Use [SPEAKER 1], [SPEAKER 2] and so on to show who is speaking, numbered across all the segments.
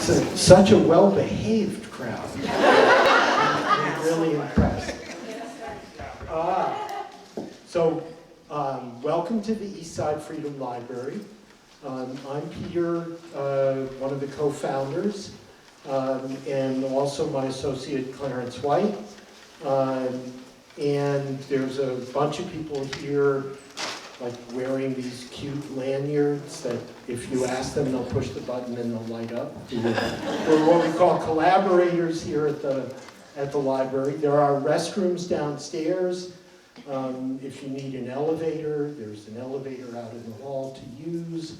[SPEAKER 1] Such a well-behaved crowd. I'm really impressed. Welcome to the Eastside Freedom Library. I'm Peter, one of the co-founders, and also my associate Clarence White. And there's a bunch of people here like wearing these cute lanyards that if you ask them, they'll push the button and they'll light up. We're what we call collaborators here at the library. There are restrooms downstairs. If you need an elevator, there's an elevator out in the hall to use.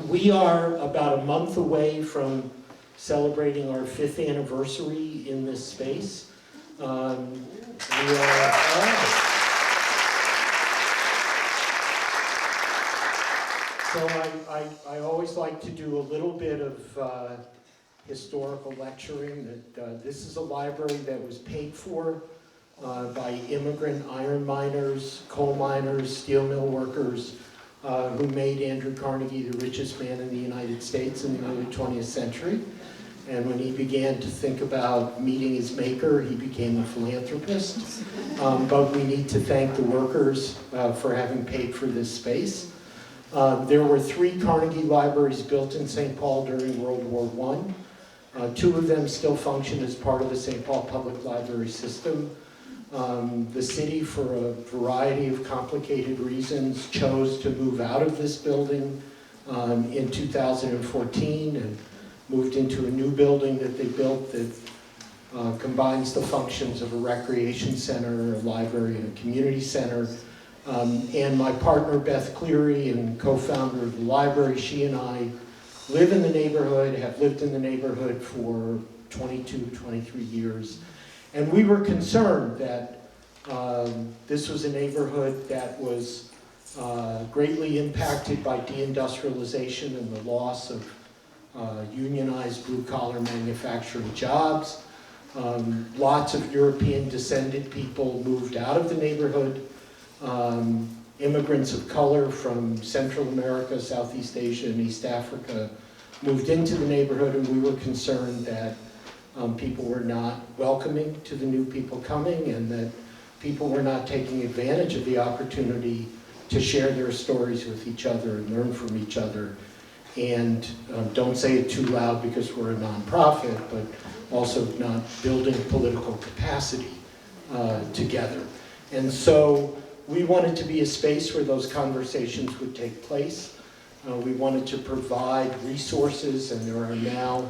[SPEAKER 1] We are about a month away from celebrating our 5th anniversary in this space. So I always like to do a little bit of historical lecturing. That this is a library that was paid for by immigrant iron miners, coal miners, steel mill workers who made Andrew Carnegie the richest man in the United States in the early 20th century. And when he began to think about meeting his maker, he became a philanthropist. But we need to thank the workers for having paid for this space. There were 3 Carnegie Libraries built in St. Paul during World War I. 2 of them still function as part of the St. Paul Public Library system. The city, for a variety of complicated reasons, chose to move out of this building in 2014 and moved into a new building that they built that combines the functions of a recreation center, a library, and a community center. And my partner, Beth Cleary, and co-founder of the library, she and I live in the neighborhood, have lived in the neighborhood for 22, 23 years. And we were concerned that this was a neighborhood that was greatly impacted by deindustrialization and the loss of unionized blue-collar manufacturing jobs. Lots of European-descended people moved out of the neighborhood. Immigrants of color from Central America, Southeast Asia, and East Africa moved into the neighborhood, and we were concerned that people were not welcoming to the new people coming, and that people were not taking advantage of the opportunity to share their stories with each other and learn from each other. And don't say it too loud because we're a nonprofit, but also not building political capacity together. And so we wanted to be a space where those conversations would take place. We wanted to provide resources, and there are now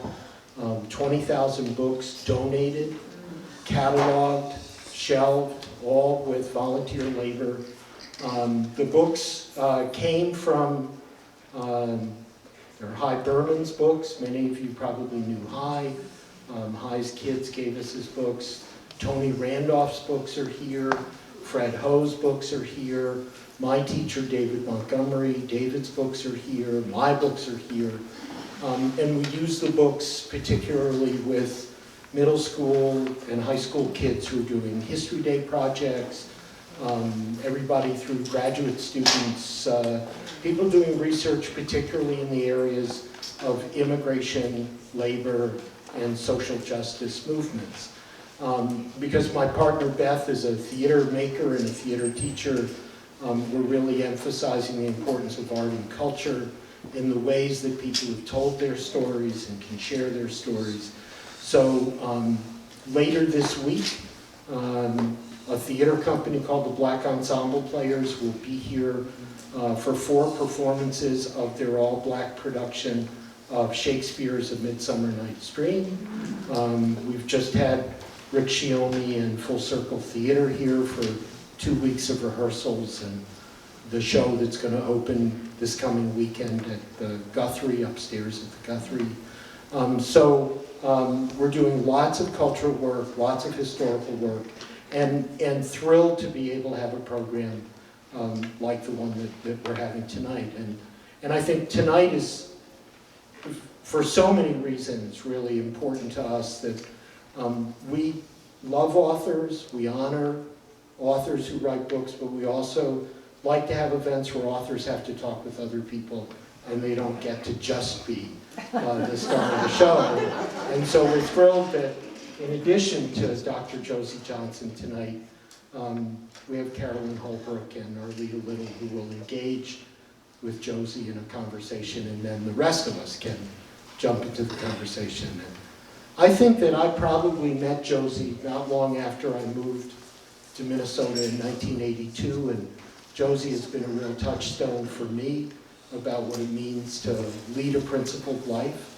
[SPEAKER 1] 20,000 books donated, cataloged, shelved, all with volunteer labor. The books came from Hi Berman's books. Many of you probably knew Hi. Hi's kids gave us his books. Tony Randolph's books are here. Fred Ho's books are here. My teacher, David Montgomery, David's books are here. My books are here. And we use the books particularly with middle school and high school kids who are doing History Day projects, everybody through graduate students, people doing research particularly in the areas of immigration, labor, and social justice movements. Because my partner Beth is a theater maker and a theater teacher, we're really emphasizing the importance of art and culture in the ways that people have told their stories and can share their stories. So later this week, a theater company called the Black Ensemble Players will be here for 4 performances of their all-black production of Shakespeare's A Midsummer Night's Dream. We've just had Rick Shiomi and Full Circle Theater here for 2 weeks of rehearsals, and the show that's going to open this coming weekend at the Guthrie, upstairs at the Guthrie. So we're doing lots of cultural work, lots of historical work, and thrilled to be able to have a program like the one that we're having tonight. And I think tonight is, for so many reasons, really important to us that we love authors, we honor authors who write books, but we also like to have events where authors have to talk with other people and they don't get to just be the star of the show. And so we're thrilled that in addition to Dr. Josie Johnson tonight, we have Carolyn, Holbrook, and Arleta Little who will engage with Josie in a conversation, and then the rest of us can jump into the conversation. And I think that I probably met Josie not long after I moved to Minnesota in 1982, and Josie has been a real touchstone for me about what it means to lead a principled life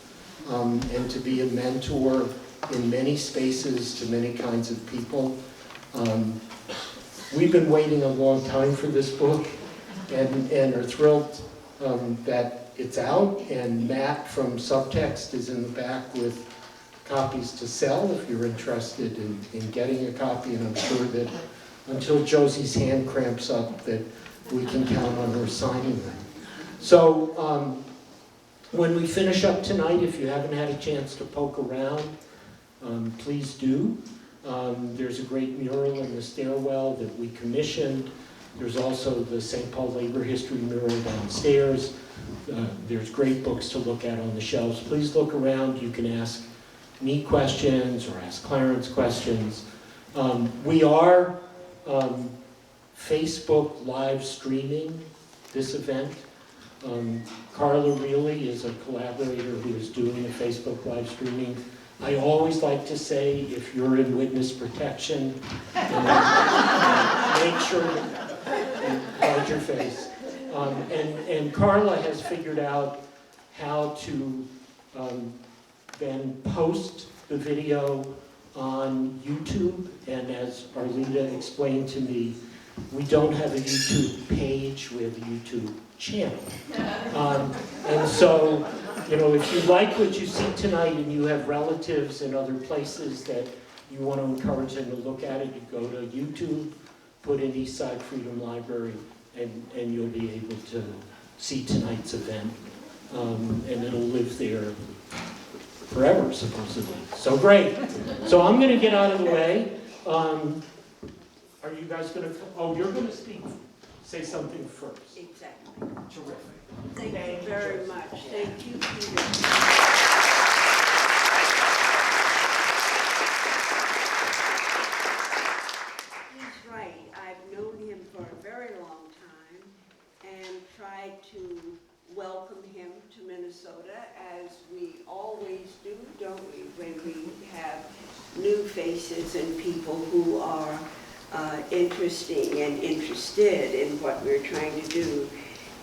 [SPEAKER 1] and to be a mentor in many spaces to many kinds of people. We've been waiting a long time for this book and are thrilled that it's out, and Matt from Subtext is in the back with copies to sell if you're interested in getting a copy, and I'm sure that until Josie's hand cramps up that we can count on her signing them. So when we finish up tonight, if you haven't had a chance to poke around, please do. There's a great mural in the stairwell that we commissioned. There's also the St. Paul Labor History mural downstairs. There's great books to look at on the shelves. Please look around. You can ask me questions or ask Clarence questions. We are Facebook live streaming this event. Carla Reilly is a collaborator who is doing the Facebook live streaming. I always like to say, if you're in witness protection, make sure you hide your face. And Carla has figured out how to then post the video on YouTube, and as Arleta explained to me, we don't have a YouTube page, we have a YouTube channel. And so, you know, if you like what you see tonight and you have relatives in other places that you want to encourage them to look at it, you go to YouTube, put in Eastside Freedom Library, and you'll be able to see tonight's event. And it'll live there forever, supposedly. So great. So I'm going to get out of the way. Are you guys going to, oh, you're going to speak, say something first.
[SPEAKER 2] Exactly.
[SPEAKER 1] Terrific.
[SPEAKER 2] Thank you very much. Thank you, Peter. He's right. I've known him for a very long time and tried to welcome him to Minnesota, as we always do, don't we, when we have new faces and people who are interesting and interested in what we're trying to do.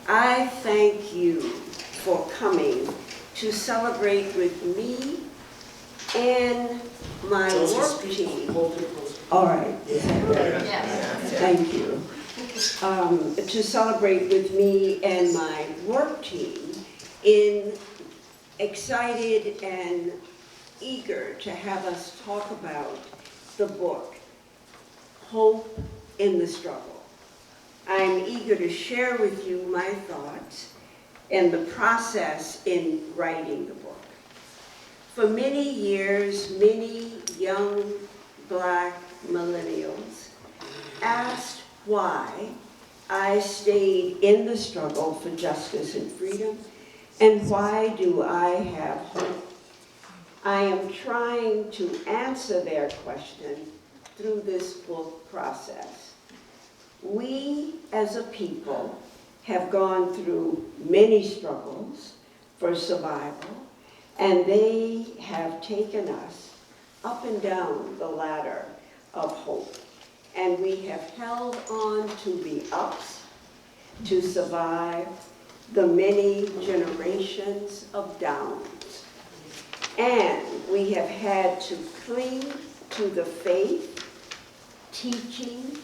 [SPEAKER 2] I thank you for coming to celebrate with me and my work team. All right. Yes. Thank you. To celebrate with me and my work team in excited and eager to have us talk about the book, Hope in the Struggle. I'm eager to share with you my thoughts and the process in writing the book. For many years, many young Black millennials asked why I stayed in the struggle for justice and freedom, and why do I have hope? I am trying to answer their question through this book process. We as a people have gone through many struggles for survival, and they have taken us up and down the ladder of hope. And we have held on to the ups to survive the many generations of downs. And we have had to cling to the faith, teaching,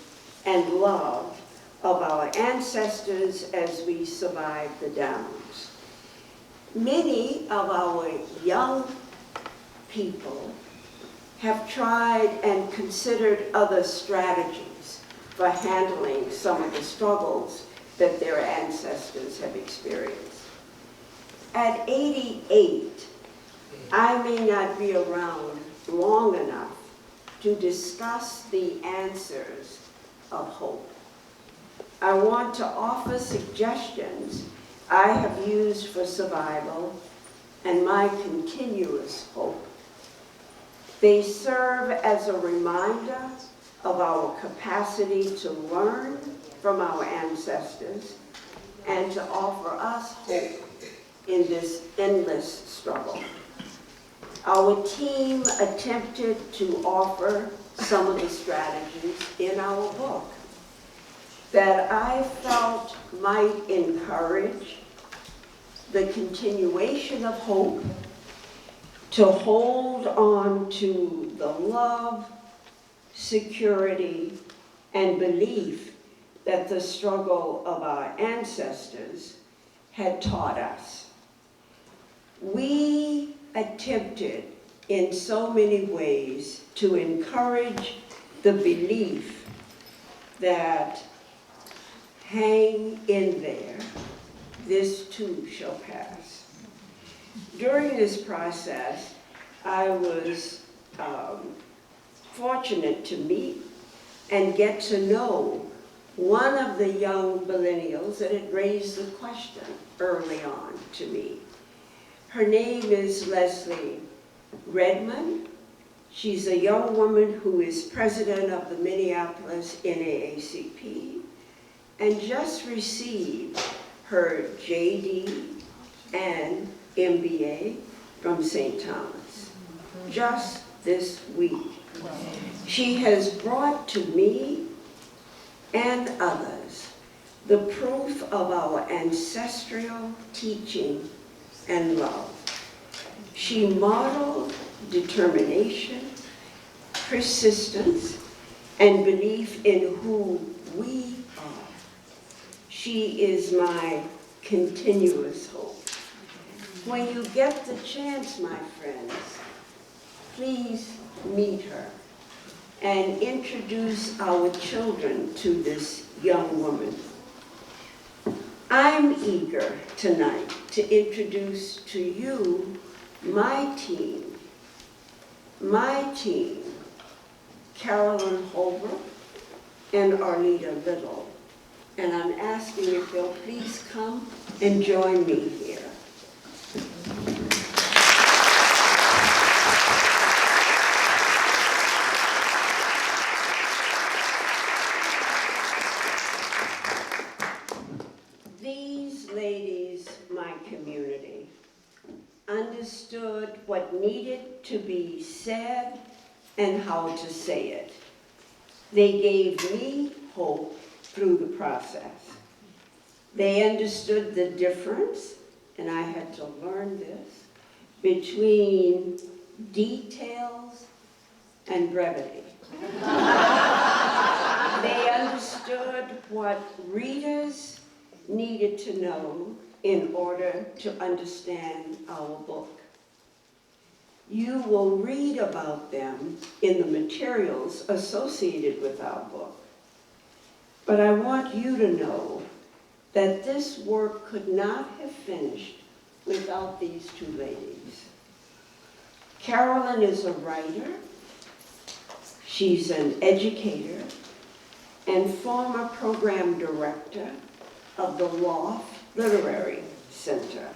[SPEAKER 2] and love of our ancestors as we survive the downs. Many of our young people have tried and considered other strategies for handling some of the struggles that their ancestors have experienced. At 88, I may not be around long enough to discuss the answers of hope. I want to offer suggestions I have used for survival and my continuous hope. They serve as a reminder of our capacity to learn from our ancestors and to offer us hope in this endless struggle. Our team attempted to offer some of the strategies in our book that I felt might encourage the continuation of hope, to hold on to the love, security, and belief that the struggle of our ancestors had taught us. We attempted in so many ways to encourage the belief that hang in there, this too shall pass. During this process, I was fortunate to meet and get to know one of the young millennials that had raised the question early on to me. Her name is Leslie Redmond. She's a young woman who is president of the Minneapolis NAACP and just received her JD and MBA from St. Thomas just this week. She has brought to me and others the proof of our ancestral teaching and love. She modeled determination, persistence, and belief in who we are. She is my continuous hope. When you get the chance, my friends, please meet her and introduce our children to this young woman. I'm eager tonight to introduce to you my team, Carolyn Holbrook and Arleta Little. And I'm asking if they'll please come and join me here. These ladies, my community, understood what needed to be said and how to say it. They gave me hope through the process. They understood the difference, and I had to learn this, between details and brevity. They understood what readers needed to know in order to understand our book. You will read about them in the materials associated with our book. But I want you to know that this work could not have finished without these two ladies. Carolyn is a writer, she's an educator, and former program director of the Loft Literary Center.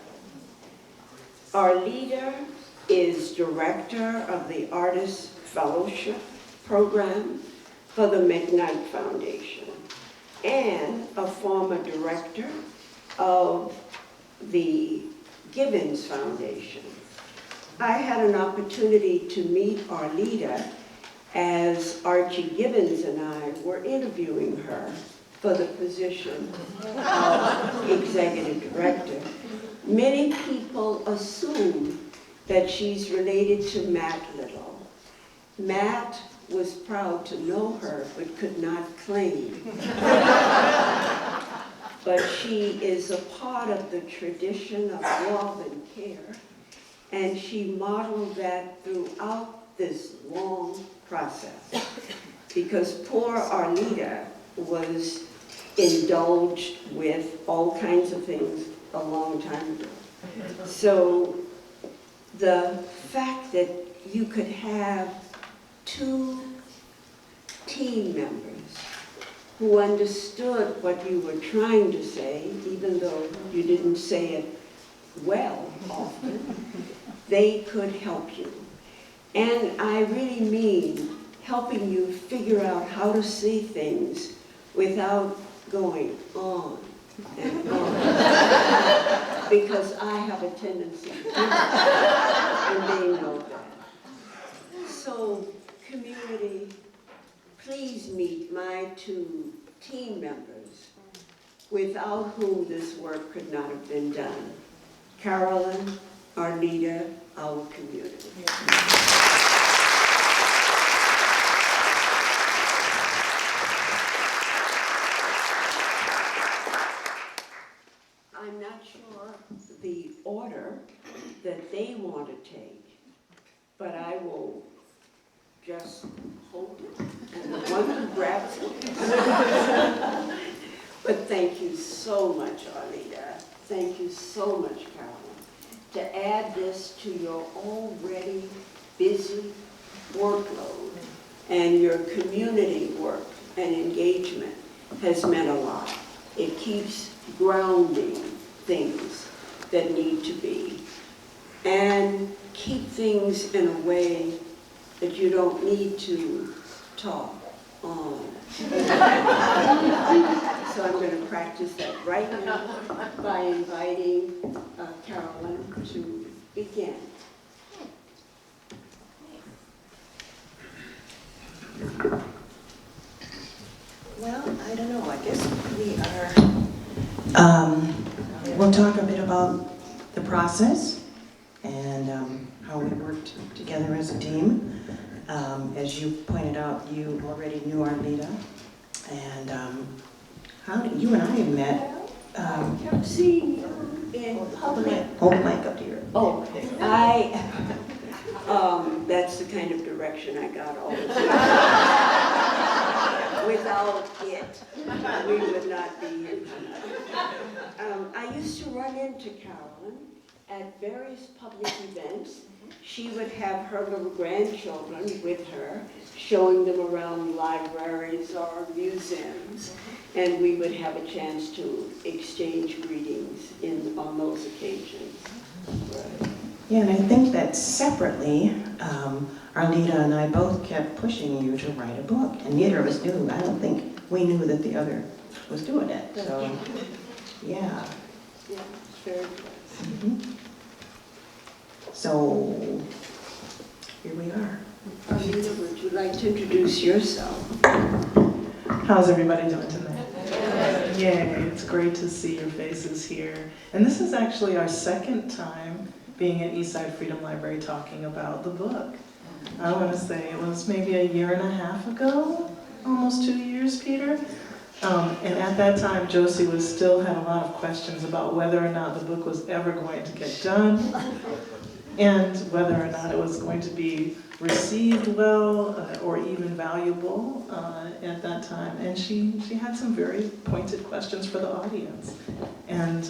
[SPEAKER 2] Arleta is director of the Artist Fellowship Program for the McKnight Foundation and a former director of the Gibbons Foundation. I had an opportunity to meet Arleta as Archie Gibbons and I were interviewing her for the position of executive director. Many people assume that she's related to Matt Little. Matt was proud to know her, but could not claim. But she is a part of the tradition of love and care, and she modeled that throughout this long process. Because poor Arleta was indulged with all kinds of things a long time ago. So the fact that you could have two team members who understood what you were trying to say, even though you didn't say it well often, they could help you. And I really mean helping you figure out how to see things without going on and on. Because I have a tendency to do that, and they know that. So, community, please meet my two team members without whom this work could not have been done. Carolyn, Arleta, our community. I'm not sure the order that they want to take, but I will just hold it and the one who grabs it. But thank you so much, Arleta. Thank you so much, Carolyn, to add this to your already busy workload, and your community work and engagement has meant a lot. It keeps grounding things that need to be, and keep things in a way that you don't need to talk on. So I'm going to practice that right now by inviting Carolyn to begin.
[SPEAKER 3] Well, I don't know. I guess we are. We'll talk a bit about the process and how we worked together as a team. As you pointed out, you already knew Arleta, and how did you and I met?
[SPEAKER 2] See you in public.
[SPEAKER 3] Hold the mic up to your.
[SPEAKER 2] Oh, that's the kind of direction I got all the time. Without it, we would not be here tonight. I used to run into Carolyn at various public events. She would have her little grandchildren with her, showing them around libraries or museums, and we would have a chance to exchange greetings on those occasions. Right.
[SPEAKER 3] Yeah, and I think that separately, Arleta and I both kept pushing you to write a book, and neither of us knew. I don't think we knew that the other was doing it. So, yeah.
[SPEAKER 2] Yeah, it's very good.
[SPEAKER 3] Mm-hmm. So, here we are.
[SPEAKER 2] Arleta, would you like to introduce yourself?
[SPEAKER 4] How's everybody doing tonight? Yay, it's great to see your faces here. And this is actually our second time being at Eastside Freedom Library talking about the book. I want to say it was maybe a year and a half ago, almost 2 years, Peter. And at that time, Josie still had a lot of questions about whether or not the book was ever going to get done, and whether or not it was going to be received well or even valuable at that time. And she had some very pointed questions for the audience. And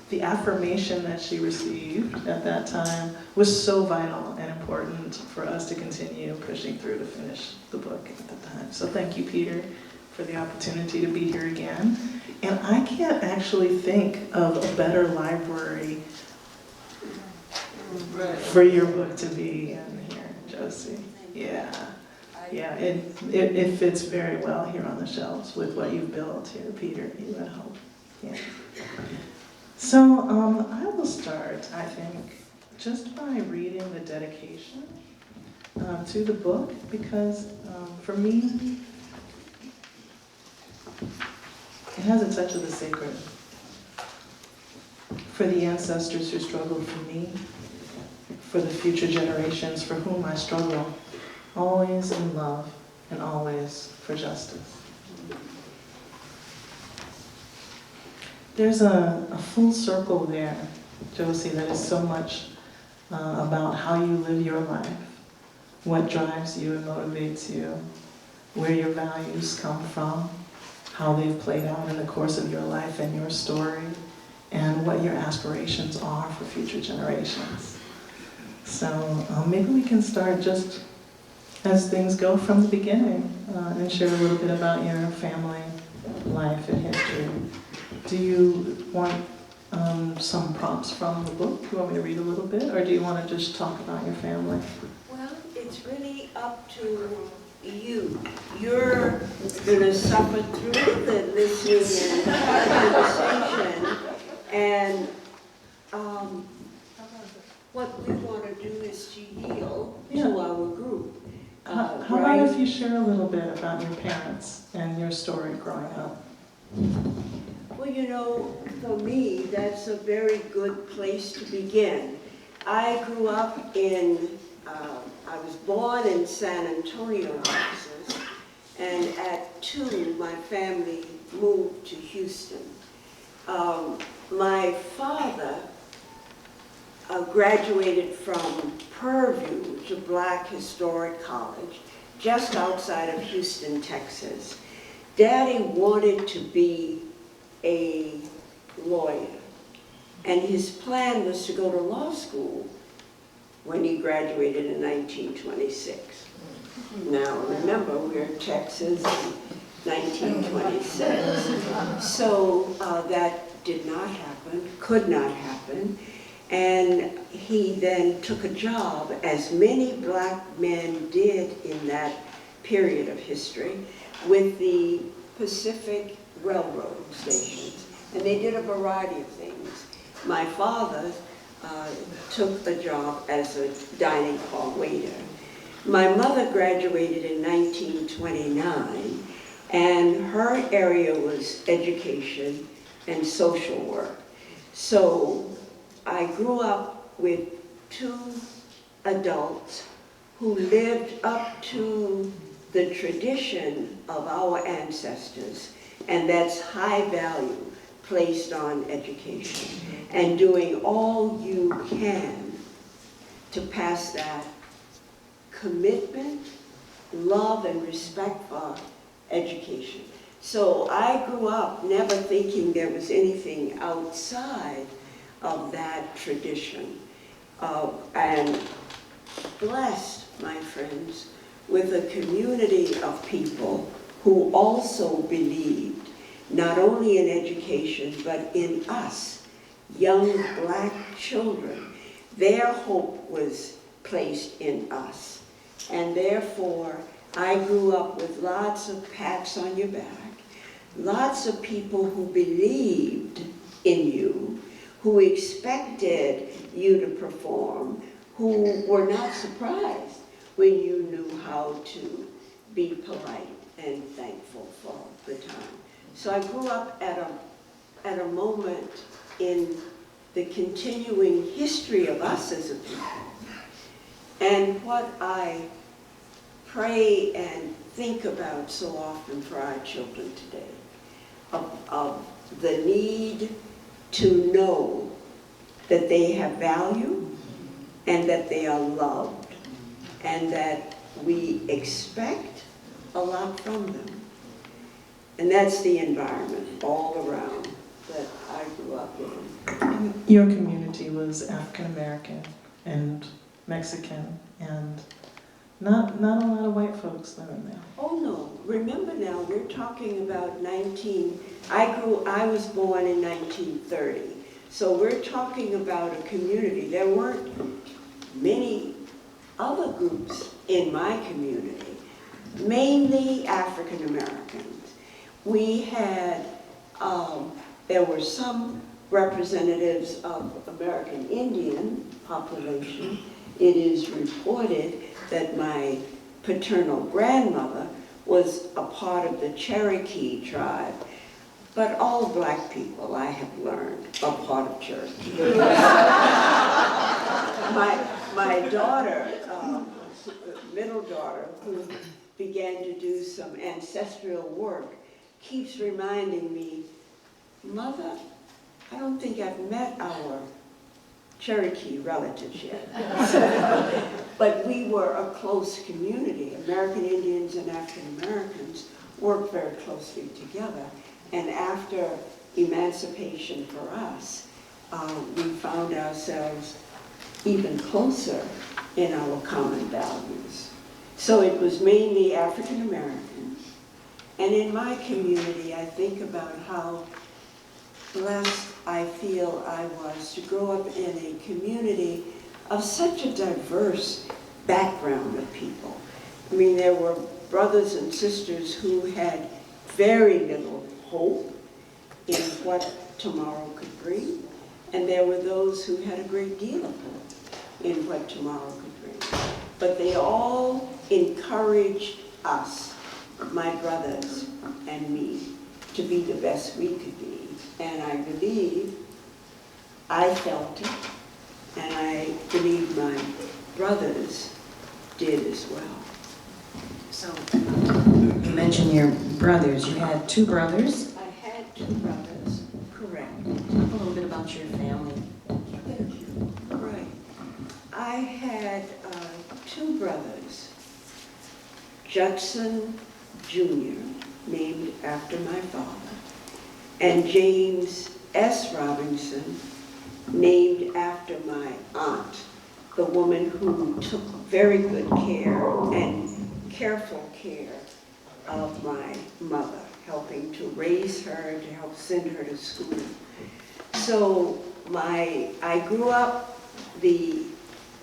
[SPEAKER 4] the affirmation that she received at that time was so vital and important for us to continue pushing through to finish the book at the time. So thank you, Peter, for the opportunity to be here again. And I can't actually think of a better library for your book to be in here, Josie. Yeah, it fits very well here on the shelves with what you've built here, Peter, you would hope. Yeah. So I will start, I think, just by reading the dedication to the book, because for me, it has a touch of the sacred. For the ancestors who struggled for me, for the future generations for whom I struggle, always in love and always for justice. There's a full circle there, Josie, that is so much about how you live your life, what drives you and motivates you, where your values come from, how they've played out in the course of your life and your story, and what your aspirations are for future generations. So maybe we can start just as things go from the beginning and share a little bit about your family life and history. Do you want some prompts from the book? Do you want me to read a little bit, or do you want to just talk about your family?
[SPEAKER 2] Well, it's really up to you. You're gonna suffer through the listening and conversation, and what we want to do is to yield to our group.
[SPEAKER 4] How about if you share a little bit about your parents and your story growing up?
[SPEAKER 2] Well, you know, for me, that's a very good place to begin. I grew up I was born in San Antonio, Texas, and at 2, my family moved to Houston. My father graduated from Purview, which is a black historic college, just outside of Houston, Texas. Daddy wanted to be a lawyer, and his plan was to go to law school when he graduated in 1926. Now, remember, we're in Texas in 1926. So that did not happen, could not happen. And he then took a job, as many black men did in that period of history, with the Pacific Railroad stations. And they did a variety of things. My father took a job as a dining hall waiter. My mother graduated in 1929, and her area was education and social work. So I grew up with 2 adults who lived up to the tradition of our ancestors, and that's high value placed on education, and doing all you can to pass that commitment, love, and respect for education. So I grew up never thinking there was anything outside of that tradition, and blessed, my friends, with a community of people who also believed not only in education, but in us, young black children. Their hope was placed in us. And therefore, I grew up with lots of pats on your back, lots of people who believed in you, who expected you to perform, who were not surprised when you knew how to be polite and thankful for the time. So I grew up at a moment in the continuing history of us as a people. And what I pray and think about so often for our children today, of the need to know that they have value and that they are loved and that we expect a lot from them. And that's the environment all around that I grew up in.
[SPEAKER 4] Your community was African American and Mexican, and not a lot of white folks living there.
[SPEAKER 2] Oh no, remember now, we're talking about I was born in 1930. So we're talking about a community. There weren't many other groups in my community, mainly African Americans. We had, there were some representatives of American Indian population. It is reported that my paternal grandmother was a part of the Cherokee tribe, but all black people, I have learned, are part of Cherokee. My daughter, middle daughter, who began to do some ancestral work, keeps reminding me, Mother, I don't think I've met our Cherokee relatives yet. But we were a close community. American Indians and African Americans worked very closely together. And after emancipation for us, we found ourselves even closer in our common values. So it was mainly African Americans And in my community, I think about how blessed I feel I was to grow up in a community of such a diverse background of people. I mean, there were brothers and sisters who had very little hope in what tomorrow could bring, and there were those who had a great deal of hope in what tomorrow could bring. But they all encouraged us, my brothers and me, to be the best we could be. And I believe I felt it, and I believe my brothers did as well.
[SPEAKER 3] So, you mentioned your brothers. You had two brothers.
[SPEAKER 2] I had two brothers, correct.
[SPEAKER 3] Talk a little bit about your family.
[SPEAKER 2] Thank you. Right. I had two brothers, Judson Jr., named after my father, and James S. Robinson, named after my aunt, the woman who took very good care and careful care of my mother, helping to raise her, to help send her to school. So I grew up the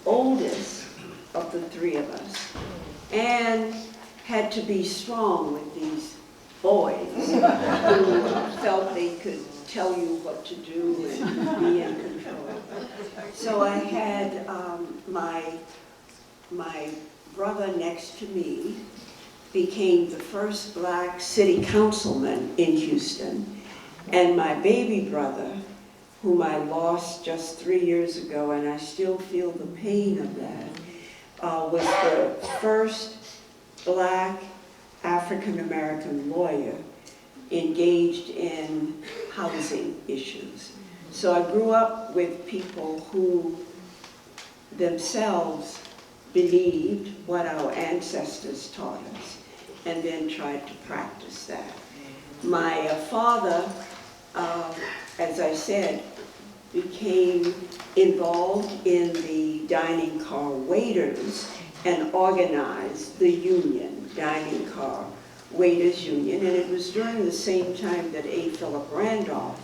[SPEAKER 2] oldest of the three of us, and had to be strong with these boys who felt they could tell you what to do and be in control. So I had my brother next to me became the first black city councilman in Houston, and my baby brother, whom I lost just 3 years ago, and I still feel the pain of that, was the first black African American lawyer engaged in housing issues. So I grew up with people who themselves believed what our ancestors taught us and then tried to practice that. My father, as I said, became involved in the dining car waiters and organized the union, dining car waiters union, and it was during the same time that A. Philip Randolph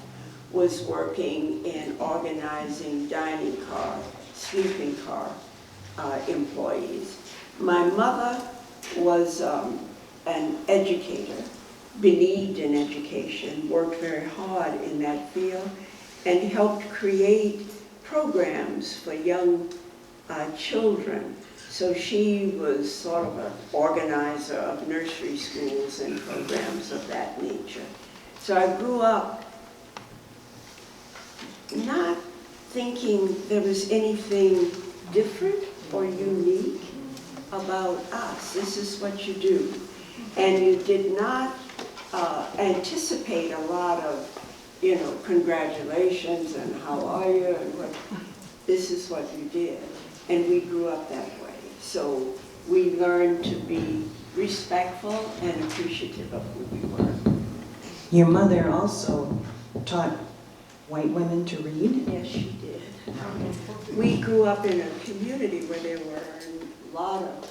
[SPEAKER 2] was working in organizing dining car, sleeping car employees. My mother was an educator, believed in education, worked very hard in that field, and helped create programs for young children. So she was sort of an organizer of nursery schools and programs of that nature. So I grew up not thinking there was anything different or unique about us. This is what you do. And you did not anticipate a lot of, congratulations and how are you and what. This is what you did. And we grew up that way. So we learned to be respectful and appreciative of who we were.
[SPEAKER 3] Your mother also taught white women to read?
[SPEAKER 2] Yes, she did. We grew up in a community where there were a lot of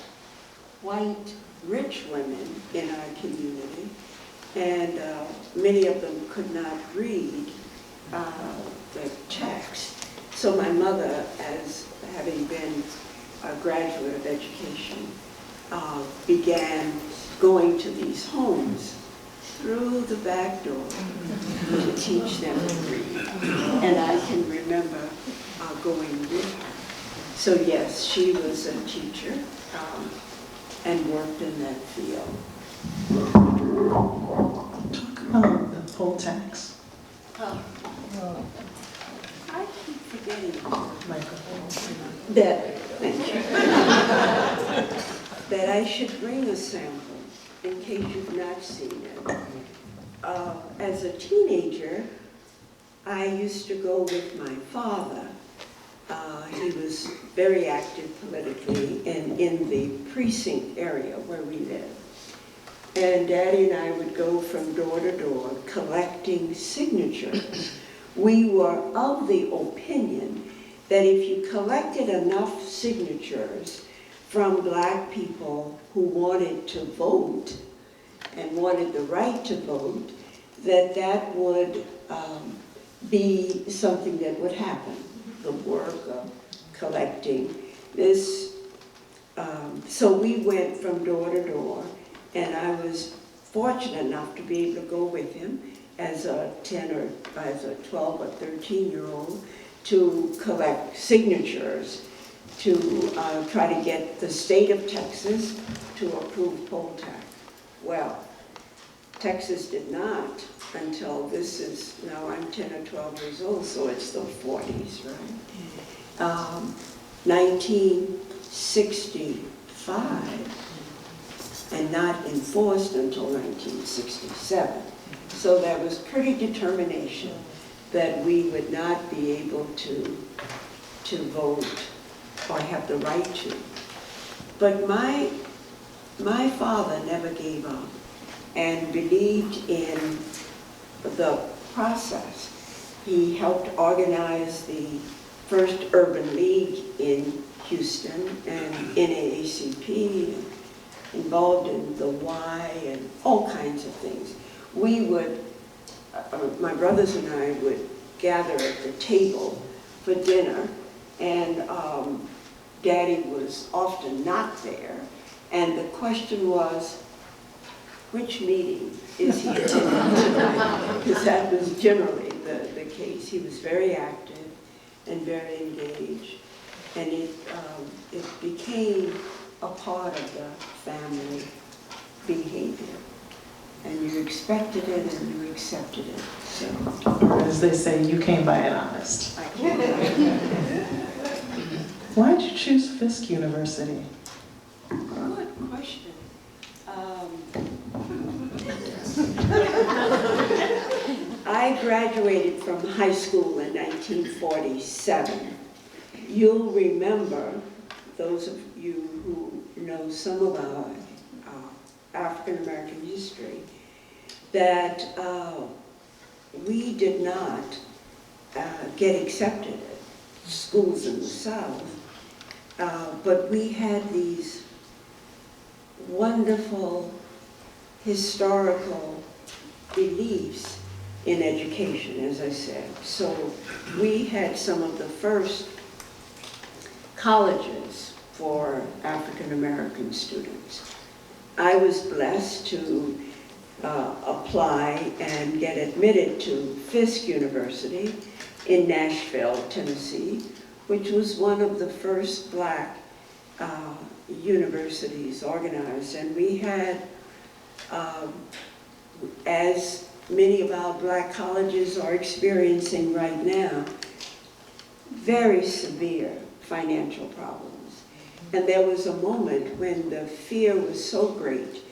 [SPEAKER 2] white, rich women in our community, and many of them could not read the text. So my mother, as having been a graduate of education, began going to these homes through the back door to teach them to read. And I can remember going with her. So yes, she was a teacher and worked in that field.
[SPEAKER 4] Talk about the poll tax.
[SPEAKER 2] I keep forgetting
[SPEAKER 4] Microphone.
[SPEAKER 2] that, thank you, that I should bring a sample in case you've not seen it. As a teenager, I used to go with my father. He was very active politically and in the precinct area where we lived. And Daddy and I would go from door to door collecting signatures. We were of the opinion that if you collected enough signatures from black people who wanted to vote, and wanted the right to vote, that would be something that would happen, the work of collecting this. So we went from door to door, and I was fortunate enough to be able to go with him as a 12 or 13-year-old to collect signatures to try to get the state of Texas to approve poll tax. Well, Texas did not until now I'm 10 or 12 years old, so it's the 40s, right? 1965, and not enforced until 1967. So there was pretty determination that we would not be able to vote or have the right to. But my father never gave up and believed in the process. He helped organize the first urban league in Houston and NAACP, involved in the Y and all kinds of things. We would, my brothers and I would gather at the table for dinner, and Daddy was often not there, and the question was, which meeting is he attending tonight? Because that was generally the case. He was very active and very engaged, and it became a part of the family behavior. And you expected it and you accepted it. So,
[SPEAKER 4] Or as they say, you came by it honest.
[SPEAKER 2] I can't.
[SPEAKER 4] Why did you choose Fisk University?
[SPEAKER 2] Good question. I graduated from high school in 1947. You'll remember, those of you who know some of our African American history, that we did not get accepted at schools in the South, but we had these wonderful historical beliefs in education, as I said. So we had some of the first colleges for African American students. I was blessed to apply and get admitted to Fisk University in Nashville, Tennessee, which was one of the first black universities organized. And we had, as many of our black colleges are experiencing right now, very severe financial problems. And there was a moment when the fear was so great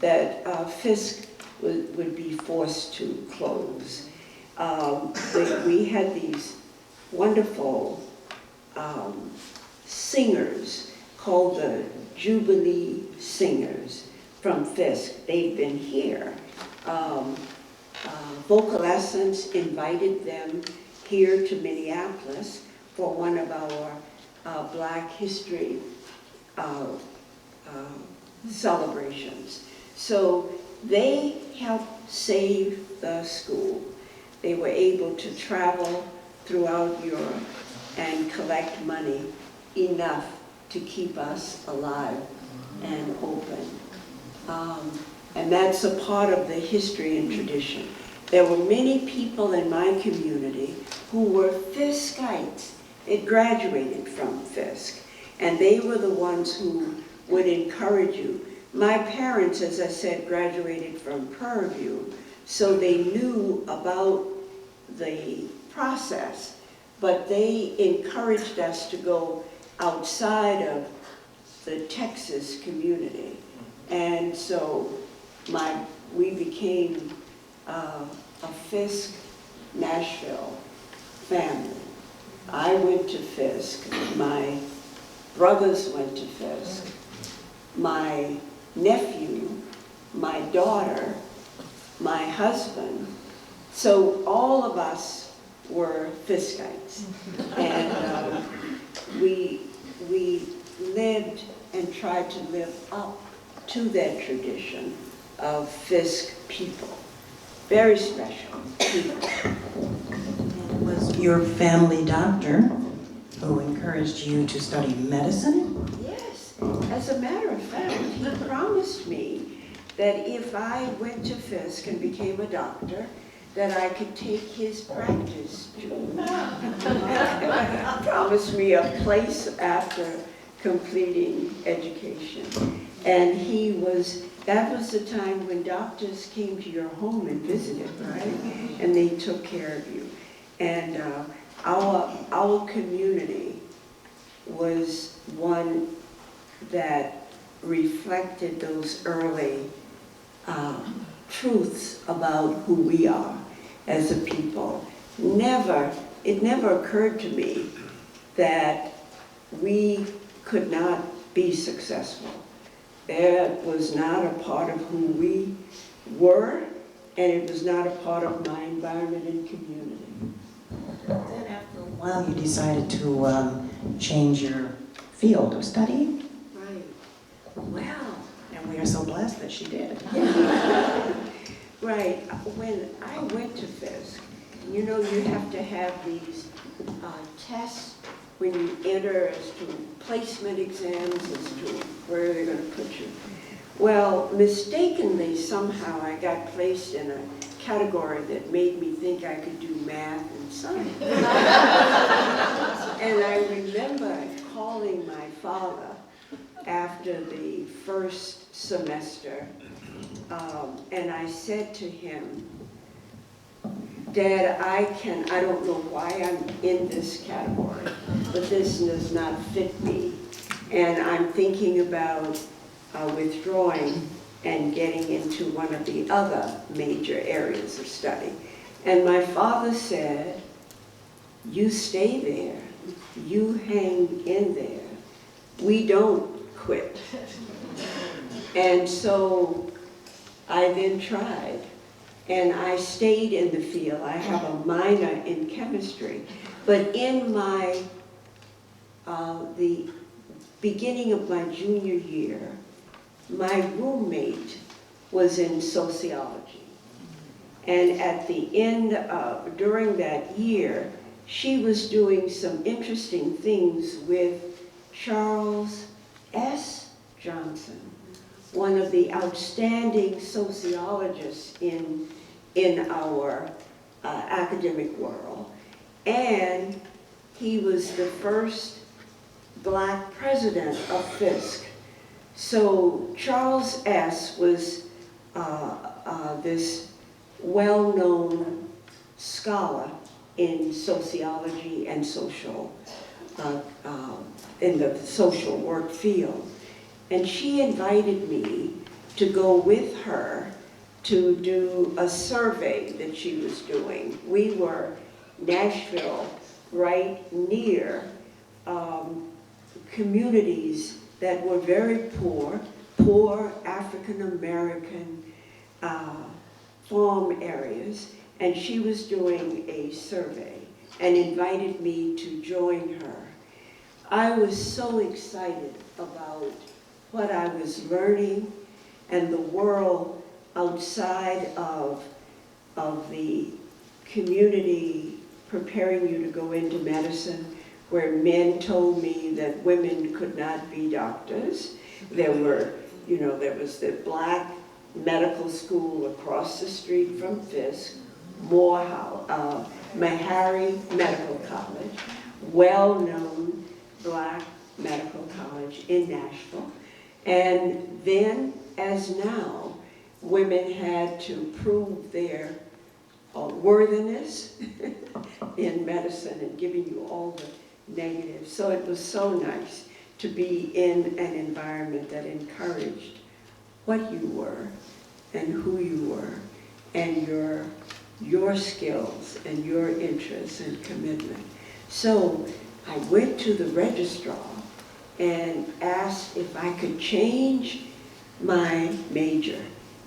[SPEAKER 2] that Fisk would be forced to close. We had these wonderful singers called the Jubilee Singers from Fisk. They've been here. Vocal Essence invited them here to Minneapolis for one of our Black History celebrations. So they helped save the school. They were able to travel throughout Europe and collect money enough to keep us alive and open. And that's a part of the history and tradition. There were many people in my community who were Fiskites. They graduated from Fisk, and they were the ones who would encourage you. My parents, as I said, graduated from Prairie View, so they knew about the process, but they encouraged us to go outside of the Texas community. And so we became a Fisk, Nashville family. I went to Fisk, my brothers went to Fisk, my nephew, my daughter, my husband. So all of us were Fiskites. And we lived and tried to live up to that tradition of Fisk people, very special people.
[SPEAKER 3] It was your family doctor who encouraged you to study medicine?
[SPEAKER 2] Yes, as a matter of fact, he promised me that if I went to Fisk and became a doctor, that I could take his practice to promised me a place after completing education. And that was the time when doctors came to your home and visited, right? And they took care of you. And our community was one that reflected those early truths about who we are as a people. It never occurred to me that we could not be successful. That was not a part of who we were, and it was not a part of my environment and community.
[SPEAKER 3] Then after a while you decided to change your field of study?
[SPEAKER 2] Right. Well,
[SPEAKER 3] And we are so blessed that she did.
[SPEAKER 2] right. When I went to Fisk, you know, you have to have these tests when you enter as to placement exams as to where they're going to put you. Well, mistakenly, somehow I got placed in a category that made me think I could do math and science. And I remember calling my father after the first semester, and I said to him, Dad, I don't know why I'm in this category, but this does not fit me. And I'm thinking about withdrawing and getting into one of the other major areas of study. And my father said, you stay there, you hang in there, we don't quit. And so I then tried. And I stayed in the field. I have a minor in chemistry. But in the beginning of my junior year, my roommate was in sociology. And at the end, during that year, she was doing some interesting things with Charles S. Johnson, one of the outstanding sociologists in our academic world. And he was the first black president of Fisk. So Charles S. was this well-known scholar in sociology and in the social work field. And she invited me to go with her to do a survey that she was doing. We were Nashville, right near communities that were very poor African American farm areas, and she was doing a survey and invited me to join her. I was so excited about what I was learning and the world outside of the community preparing you to go into medicine, where men told me that women could not be doctors. There was the black medical school across the street from Fisk, Morehouse, Meharry Medical College, well-known black medical college in Nashville. And then, as now, women had to prove their worthiness in medicine and giving you all the negatives. So it was so nice to be in an environment that encouraged what you were and who you were and your skills and your interests and commitment. So I went to the registrar and asked if I could change my major.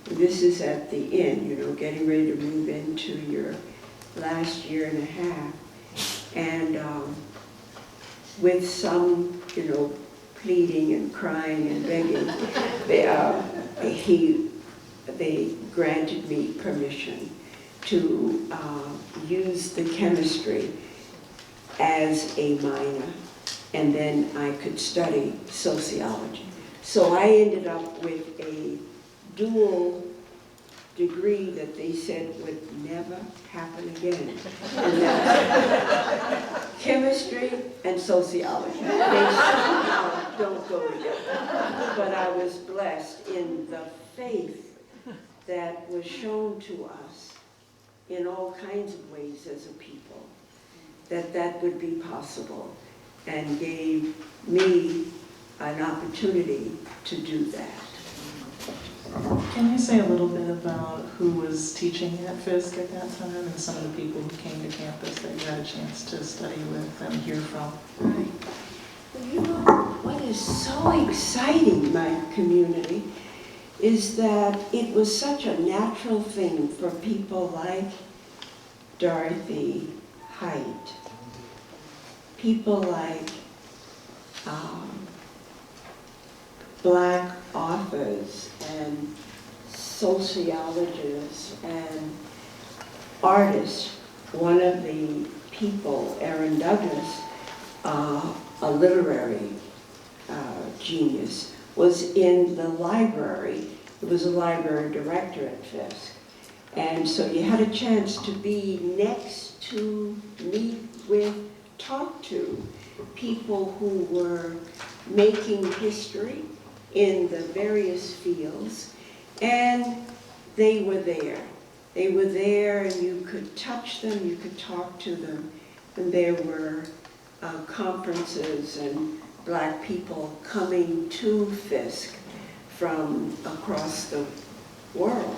[SPEAKER 2] And this is at the end, getting ready to move into your last year and a half. And with some, pleading and crying and begging, he they granted me permission to use the chemistry as a minor, and then I could study sociology. So I ended up with a dual degree that they said would never happen again. And that's chemistry and sociology. They somehow don't go together. But I was blessed in the faith that was shown to us in all kinds of ways as a people, that that would be possible, and gave me an opportunity to do that.
[SPEAKER 4] Can you say a little bit about who was teaching at Fisk at that time and some of the people who came to campus that you had a chance to study with and hear from?
[SPEAKER 2] Right. Well, you know, what is so exciting, my community, is that it was such a natural thing for people like Dorothy Height, people like Black authors and sociologists and artists. One of the people, Aaron Douglas, a literary genius, was in the library. He was a library director at Fisk. And so you had a chance to be next to, meet with, talk to people who were making history in the various fields, and they were there. They were there, and you could touch them, you could talk to them, and there were conferences and Black people coming to Fisk from across the world,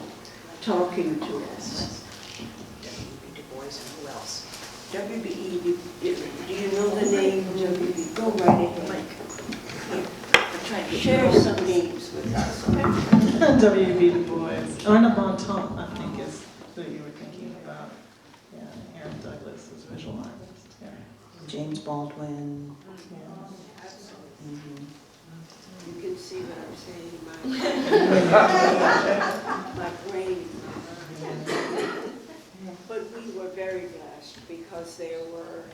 [SPEAKER 2] talking to us.
[SPEAKER 3] W.B. Du Bois and who else?
[SPEAKER 2] W.B. Do you know the name W.B.? Go right ahead. Share some names with us.
[SPEAKER 4] W.B. Du Bois. Arna Bontemps, I think, is who you were thinking about. Yeah, Aaron Douglas is a visual artist. Yeah.
[SPEAKER 3] James Baldwin.
[SPEAKER 4] Yeah.
[SPEAKER 2] You can see what I'm saying, my brain. But we were very blessed because there were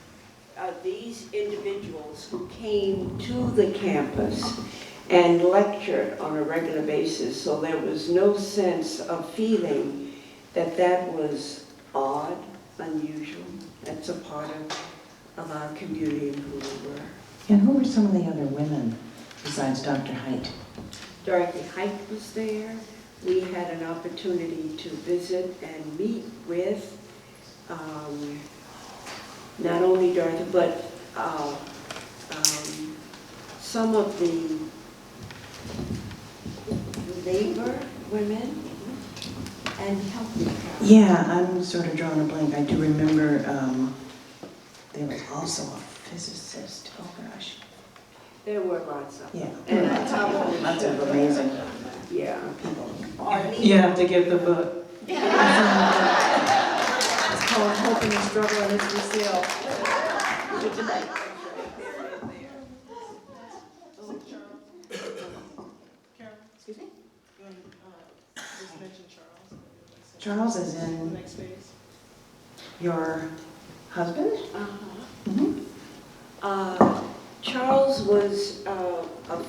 [SPEAKER 2] these individuals who came to the campus and lectured on a regular basis, so there was no sense of feeling that that was odd, unusual. That's a part of our community and who we were.
[SPEAKER 3] And who were some of the other women besides Dr. Height?
[SPEAKER 2] Dorothy Height was there. We had an opportunity to visit and meet with not only Dorothy, but some of the labor women and help me.
[SPEAKER 3] Yeah, I'm sort of drawing a blank. I do remember there was also a physicist. Oh gosh.
[SPEAKER 2] There were lots of them.
[SPEAKER 3] Yeah.
[SPEAKER 2] And probably
[SPEAKER 3] Lots of amazing
[SPEAKER 2] yeah.
[SPEAKER 3] people.
[SPEAKER 4] You have to get the book.
[SPEAKER 3] It's called Hope and Struggle, and it's for sale. Tonight. Excuse me?
[SPEAKER 4] You want to just mention Charles?
[SPEAKER 3] Charles is in
[SPEAKER 4] Next phase.
[SPEAKER 3] your husband?
[SPEAKER 2] Charles was a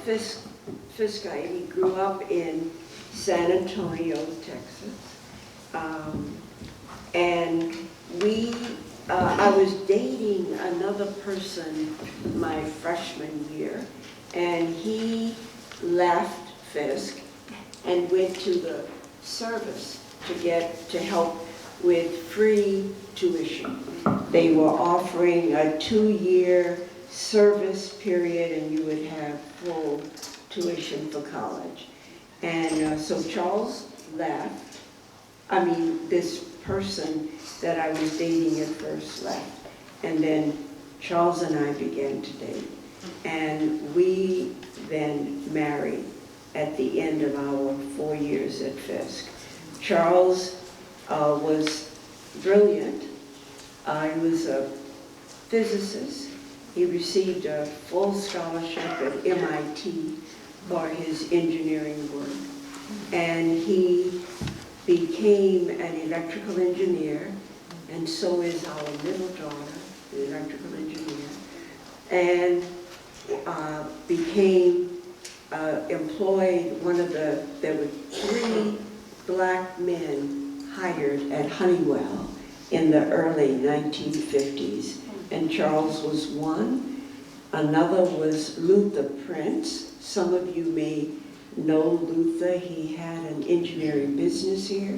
[SPEAKER 2] Fisk guy. He grew up in San Antonio, Texas. And I was dating another person my freshman year, and he left Fisk and went to the service to help with free tuition. They were offering a 2-year service period, and you would have full tuition for college. And so Charles left. I mean, this person that I was dating at first left. And then Charles and I began to date. And we then married at the end of our 4 years at Fisk. Charles was brilliant. He was a physicist. He received a full scholarship at MIT for his engineering work. and he became an electrical engineer, and so is our middle daughter, an electrical engineer, and became employed there were 3 black men hired at Honeywell in the early 1950s, and Charles was one. Another was Luther Prince. Some of you may know Luther. He had an engineering business here.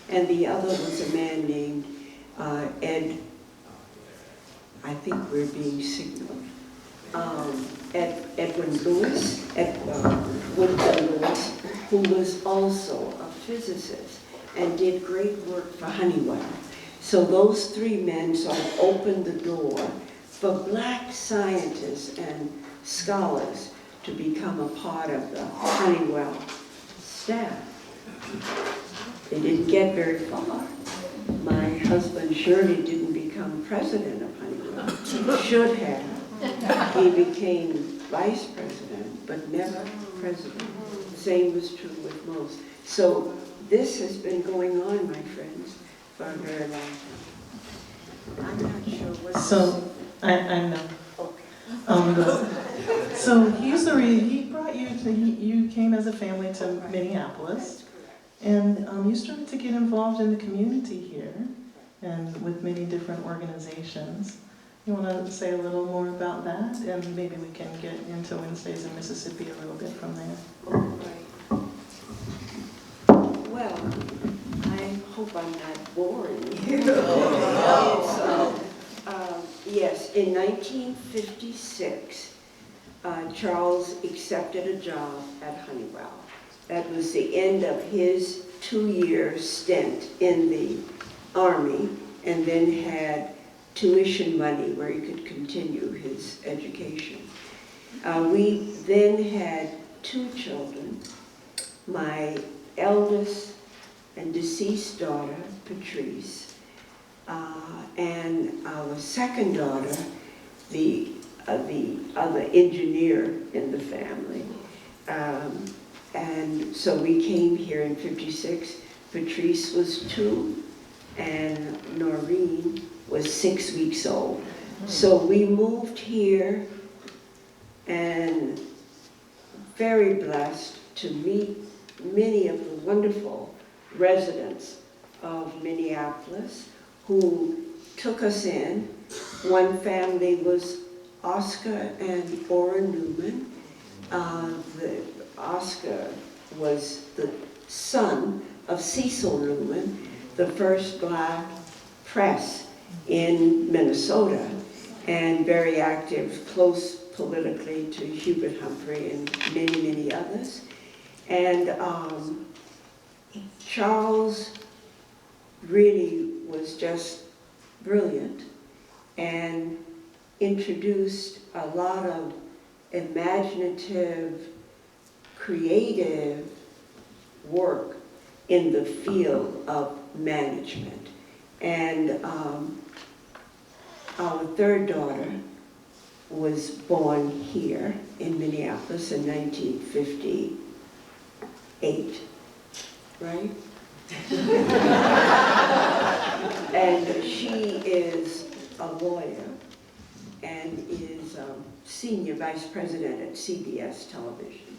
[SPEAKER 2] And the other was a man named I think we're being signaled. Woodson Lewis, who was also a physicist and did great work for Honeywell. So those 3 men sort of opened the door for black scientists and scholars to become a part of the Honeywell staff. They didn't get very far. My husband surely didn't become president of Honeywell. Should have. He became vice president, but never president. Same was true with most. So this has been going on, my friends, for a very long time. I'm not sure what.
[SPEAKER 4] So I know.
[SPEAKER 2] Okay.
[SPEAKER 4] So he brought you to, you came as a family to Minneapolis, and you started to get involved in the community here, and with many different organizations. You want to say a little more about that, and maybe we can get into Wednesdays in Mississippi a little bit from there.
[SPEAKER 2] Right. Well, I hope I'm not boring you. Yes, in 1956, Charles accepted a job at Honeywell. That was the end of his 2-year stint in the Army, and then had tuition money where he could continue his education. We then had 2 children. My eldest and deceased daughter, Patrice, and our second daughter, the other engineer in the family. And so we came here in '56. Patrice was 2, and Noreen was 6 weeks old. So we moved here, and very blessed to meet many of the wonderful residents of Minneapolis who took us in. One family was Oscar and Ora Newman. Oscar was the son of Cecil Newman, the first black press in Minnesota, and very active, close politically to Hubert Humphrey and many, many others. And Charles really was just brilliant and introduced a lot of imaginative, creative work in the field of management. And our third daughter was born here in Minneapolis in 1958, right? And she is a lawyer and is senior vice president at CBS television.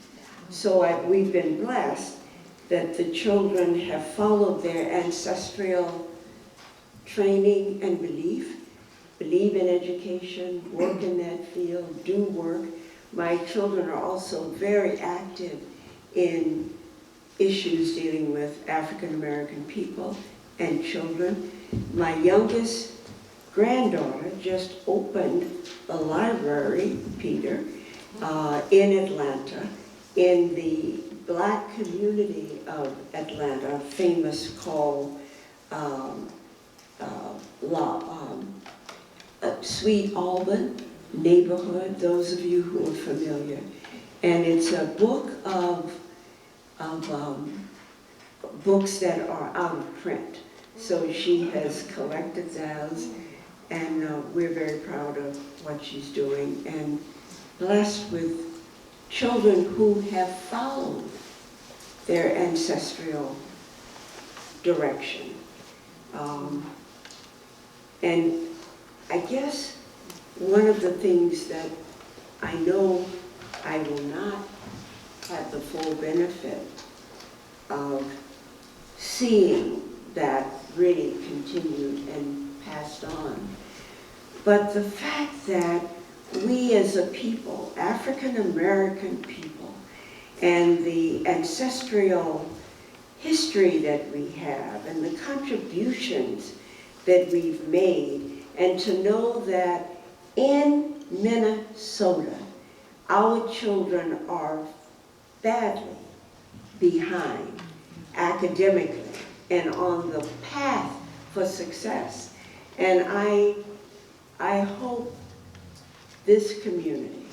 [SPEAKER 2] So we've been blessed that the children have followed their ancestral training and believe in education, work in that field, do work. My children are also very active in issues dealing with African American people and children. My youngest granddaughter just opened a library, Peter, in Atlanta, in the black community of Atlanta, famous called Sweet Auburn neighborhood, those of you who are familiar. And it's a book of books that are out of print. So she has collected those, and we're very proud of what she's doing, and blessed with children who have followed their ancestral direction. And I guess one of the things that I know I will not have the full benefit of seeing that really continued and passed on, but the fact that we as a people, African American people, and the ancestral history that we have and the contributions that we've made, and to know that in Minnesota, our children are badly behind academically and on the path for success. And I hope this community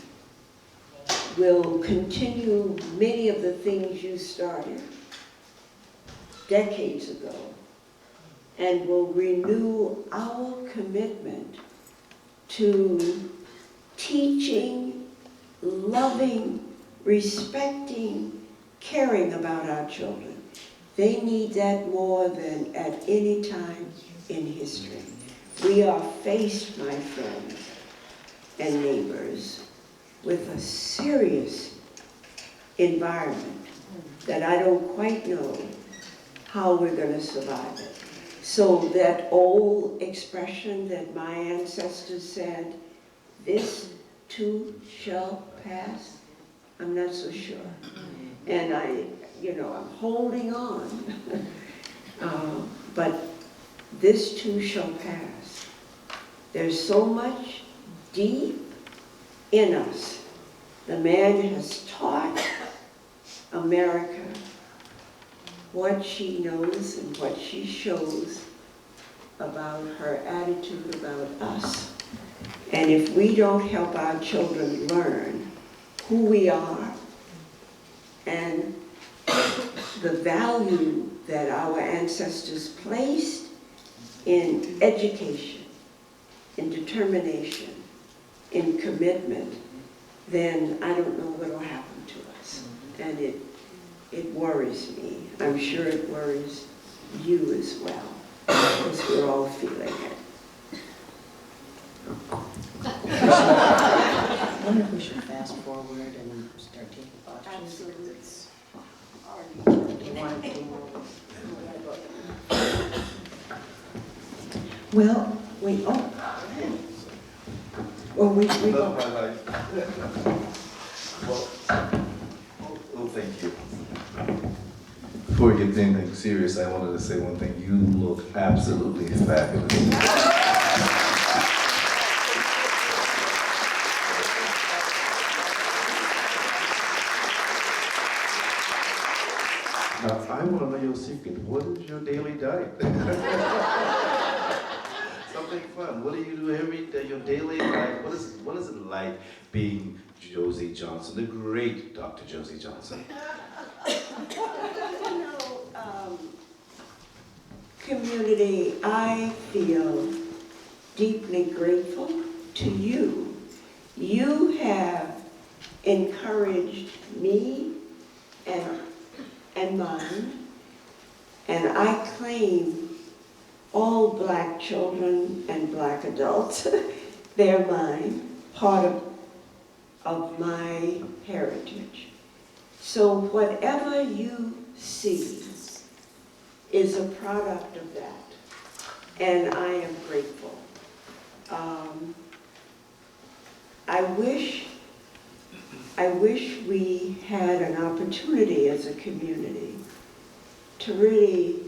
[SPEAKER 2] will continue many of the things you started decades ago, and will renew our commitment to teaching, loving, respecting, caring about our children. They need that more than at any time in history. We are faced, my friends and neighbors, with a serious environment that I don't quite know how we're going to survive it. So that old expression that my ancestors said, this too shall pass, I'm not so sure. And I'm holding on. But this too shall pass. There's so much deep in us. The man has taught America what she knows and what she shows about her attitude about us. And if we don't help our children learn who we are and the value that our ancestors placed in education, in determination, in commitment, then I don't know what will happen to us. And it worries me. I'm sure it worries you as well, because we're all feeling it.
[SPEAKER 3] I wonder if we should fast forward and start taking questions.
[SPEAKER 2] Absolutely.
[SPEAKER 3] Do you want to do more? Well, we go.
[SPEAKER 5] Love my life. Well, thank you. Before we get to anything serious, I wanted to say one thing. You look absolutely fabulous. Now, I want to know your secret. What is your daily diet? Something fun. What do you do every day? Your daily life. What is it like being Josie Johnson, the great Dr. Josie Johnson?
[SPEAKER 2] Community, I feel deeply grateful to you. You have encouraged me and mine, and I claim all Black children and Black adults, they're mine, part of my heritage. So whatever you see is a product of that, and I am grateful. I wish we had an opportunity as a community to really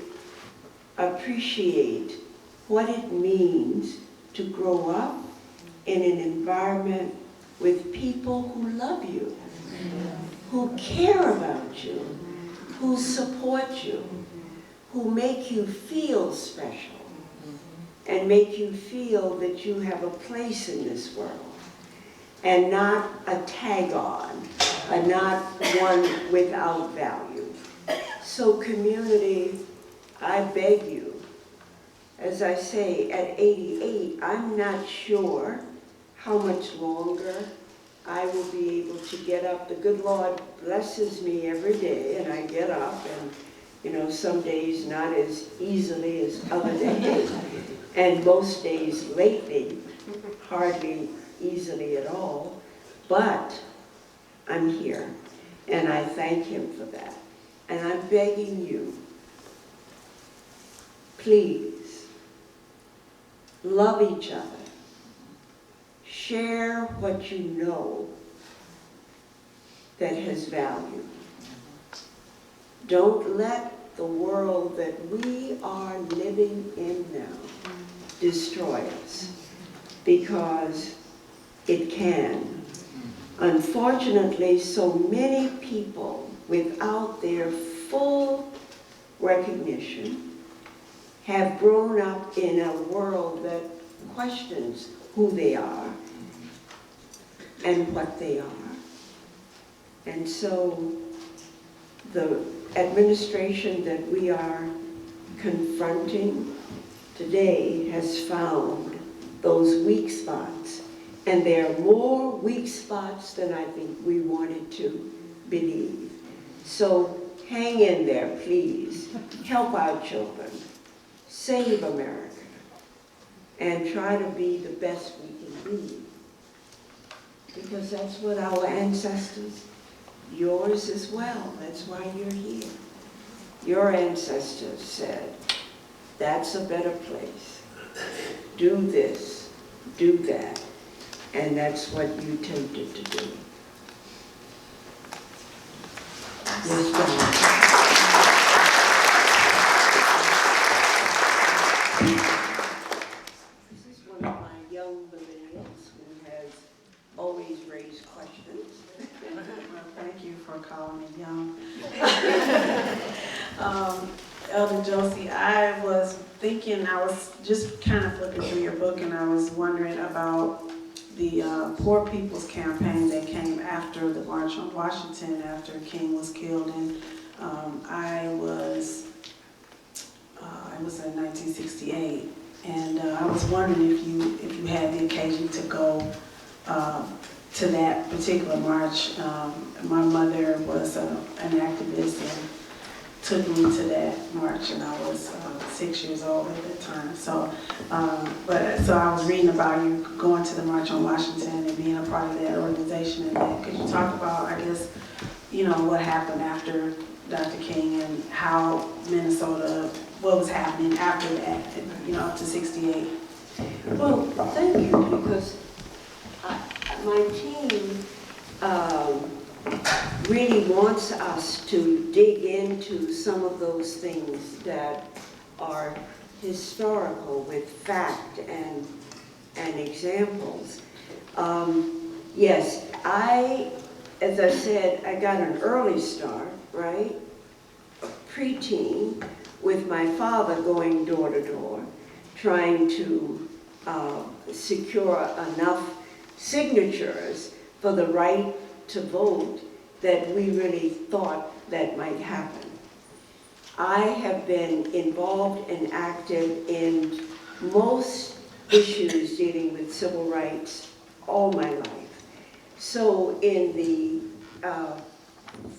[SPEAKER 2] appreciate what it means to grow up in an environment with people who love you, who care about you, who support you, who make you feel special and make you feel that you have a place in this world and not a tag-on, and not one without value. So community, I beg you, as I say, at 88, I'm not sure how much longer I will be able to get up. The good Lord blesses me every day, and I get up, and you know, some days not as easily as other days, and most days lately, hardly easily at all, but I'm here, and I thank him for that. And I'm begging you, please, love each other. Share what you know that has value. Don't let the world that we are living in now destroy us, because it can. Unfortunately, so many people, without their full recognition, have grown up in a world that questions who they are and what they are. And so the administration that we are confronting today has found those weak spots. And there are more weak spots than I think we wanted to believe. So hang in there, please. Help our children. Save America. And try to be the best we can be. Because that's what our ancestors, yours as well, that's why you're here. Your ancestors said, that's a better place. Do this, do that. And that's what you attempted to do. Yes, this is one of my young millennials who has always raised questions.
[SPEAKER 6] Well, thank you for calling me young. Elder Josie, I was thinking, I was just kind of flipping through your book, and I was wondering about the Poor People's Campaign that came after the March on Washington, after King was killed. And it was in 1968, and I was wondering if you had the occasion to go to that particular march. My mother was an activist and took me to that march, and I was 6 years old at that time. So I was reading about you going to the March on Washington and being a part of that organization. And that, could you talk about, I guess, you know, what happened after Dr. King and how Minnesota, what was happening after that, you know, up to 68?
[SPEAKER 2] Well, thank you, because my team really wants us to dig into some of those things that are historical with fact and examples. Yes, as I said, I got an early start, right? Preteen, with my father going door to door, trying to secure enough signatures for the right to vote that we really thought that might happen. I have been involved and active in most issues dealing with civil rights all my life. So in the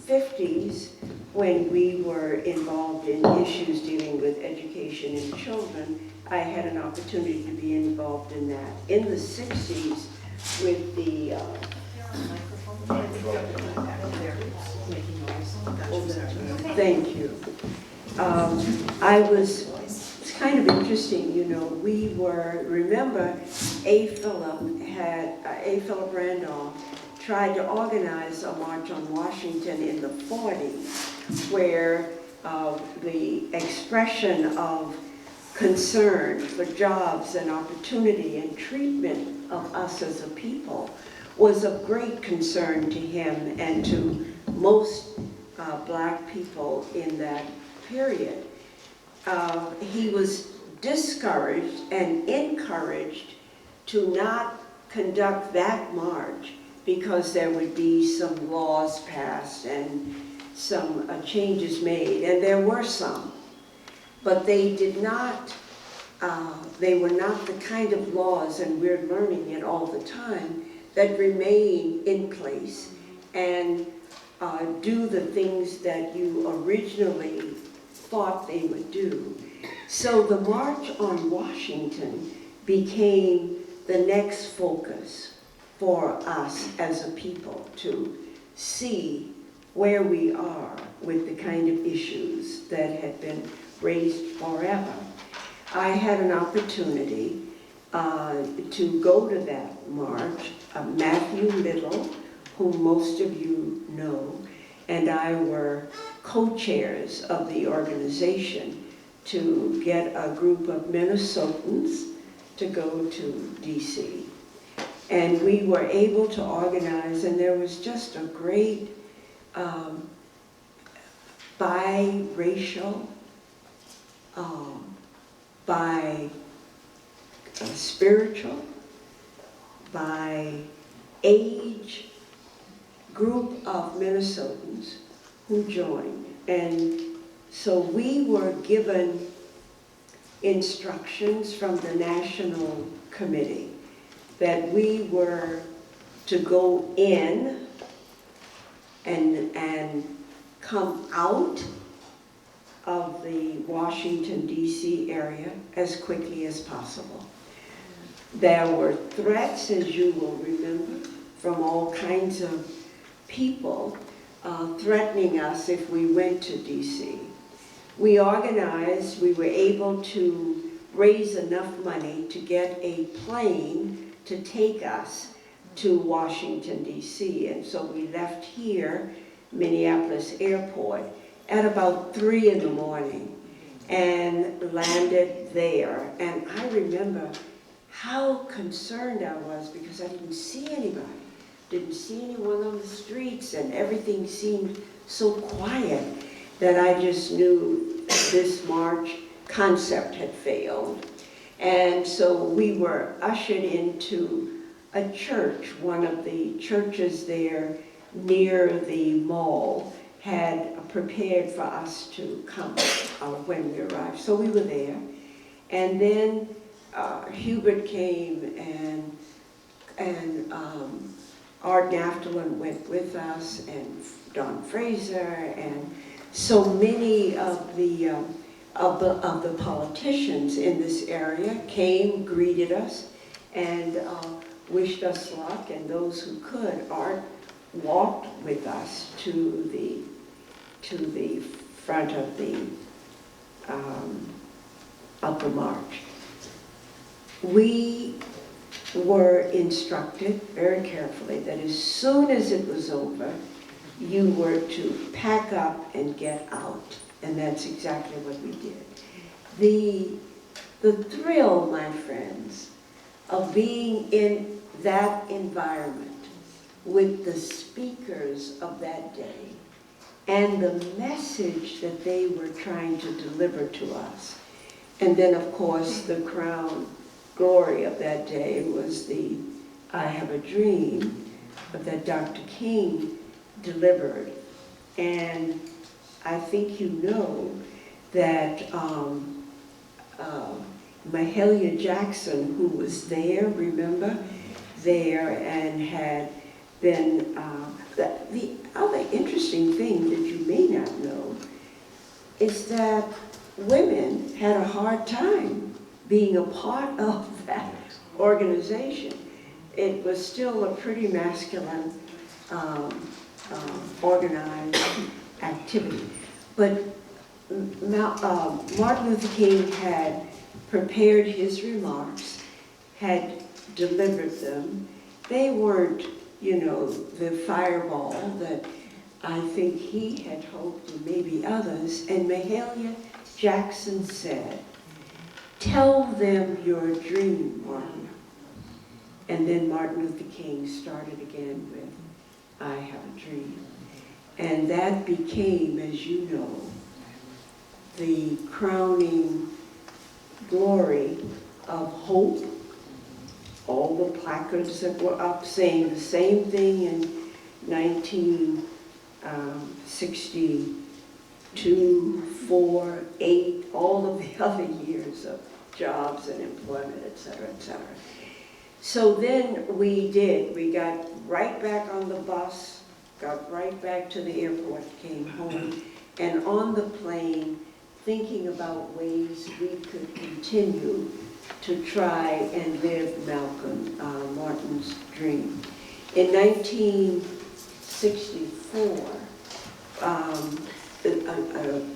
[SPEAKER 2] 50s, when we were involved in issues dealing with education and children, I had an opportunity to be involved in that. In the 60s, with the thank you. It's kind of interesting, you know, remember A. Philip Randolph tried to organize a march on Washington in the 40s, where the expression of concern for jobs and opportunity and treatment of us as a people was of great concern to him and to most black people in that period. He was discouraged and encouraged to not conduct that march because there would be some laws passed and some changes made, and there were some. But they did not, they were not the kind of laws, and we're learning it all the time, that remain in place and do the things that you originally thought they would do. So the March on Washington became the next focus for us as a people to see where we are with the kind of issues that had been raised forever. I had an opportunity to go to that march. Matthew Little, whom most of you know, and I were co-chairs of the organization to get a group of Minnesotans to go to DC. And we were able to organize, and there was just a great biracial, spiritual, by age group of Minnesotans who joined. And so we were given instructions from the National Committee that we were to go in and come out of the Washington, D.C. area as quickly as possible. There were threats, as you will remember, from all kinds of people threatening us if we went to D.C. We organized, we were able to raise enough money to get a plane to take us to Washington, D.C. And so we left here, Minneapolis Airport, at about 3 in the morning and landed there. And I remember how concerned I was because I didn't see anybody, didn't see anyone on the streets, and everything seemed so quiet that I just knew this march concept had failed. And so we were ushered into a church. One of the churches there near the mall had prepared for us to come when we arrived. So we were there. And then Hubert came and Art Naftalin went with us, and Don Fraser, and so many of the politicians in this area came, greeted us, and wished us luck. And those who could, Art walked with us to the front of the march. We were instructed very carefully that as soon as it was over, you were to pack up and get out. And that's exactly what we did. The thrill, my friends, of being in that environment with the speakers of that day and the message that they were trying to deliver to us. And then, of course, the crown glory of that day was the I Have a Dream that Dr. King delivered. And I think you know that Mahalia Jackson, who was there, remember, there, and had been, the other interesting thing that you may not know is that women had a hard time being a part of that organization. It was still a pretty masculine, organized activity. But Martin Luther King had prepared his remarks, had delivered them. They weren't, you know, the fireball that I think he had hoped, and maybe others. And Mahalia Jackson said, "Tell them your dream, Martin." And then Martin Luther King started again with, "I Have a Dream." And that became, as you know, the crowning glory of hope. All the placards that were up saying the same thing in 1962, 4, 8, all of the other years of jobs and employment, et cetera, et cetera. So then we got right back on the bus, got right back to the airport, came home, and on the plane, thinking about ways we could continue to try and live Malcolm Martin's dream. In 1964,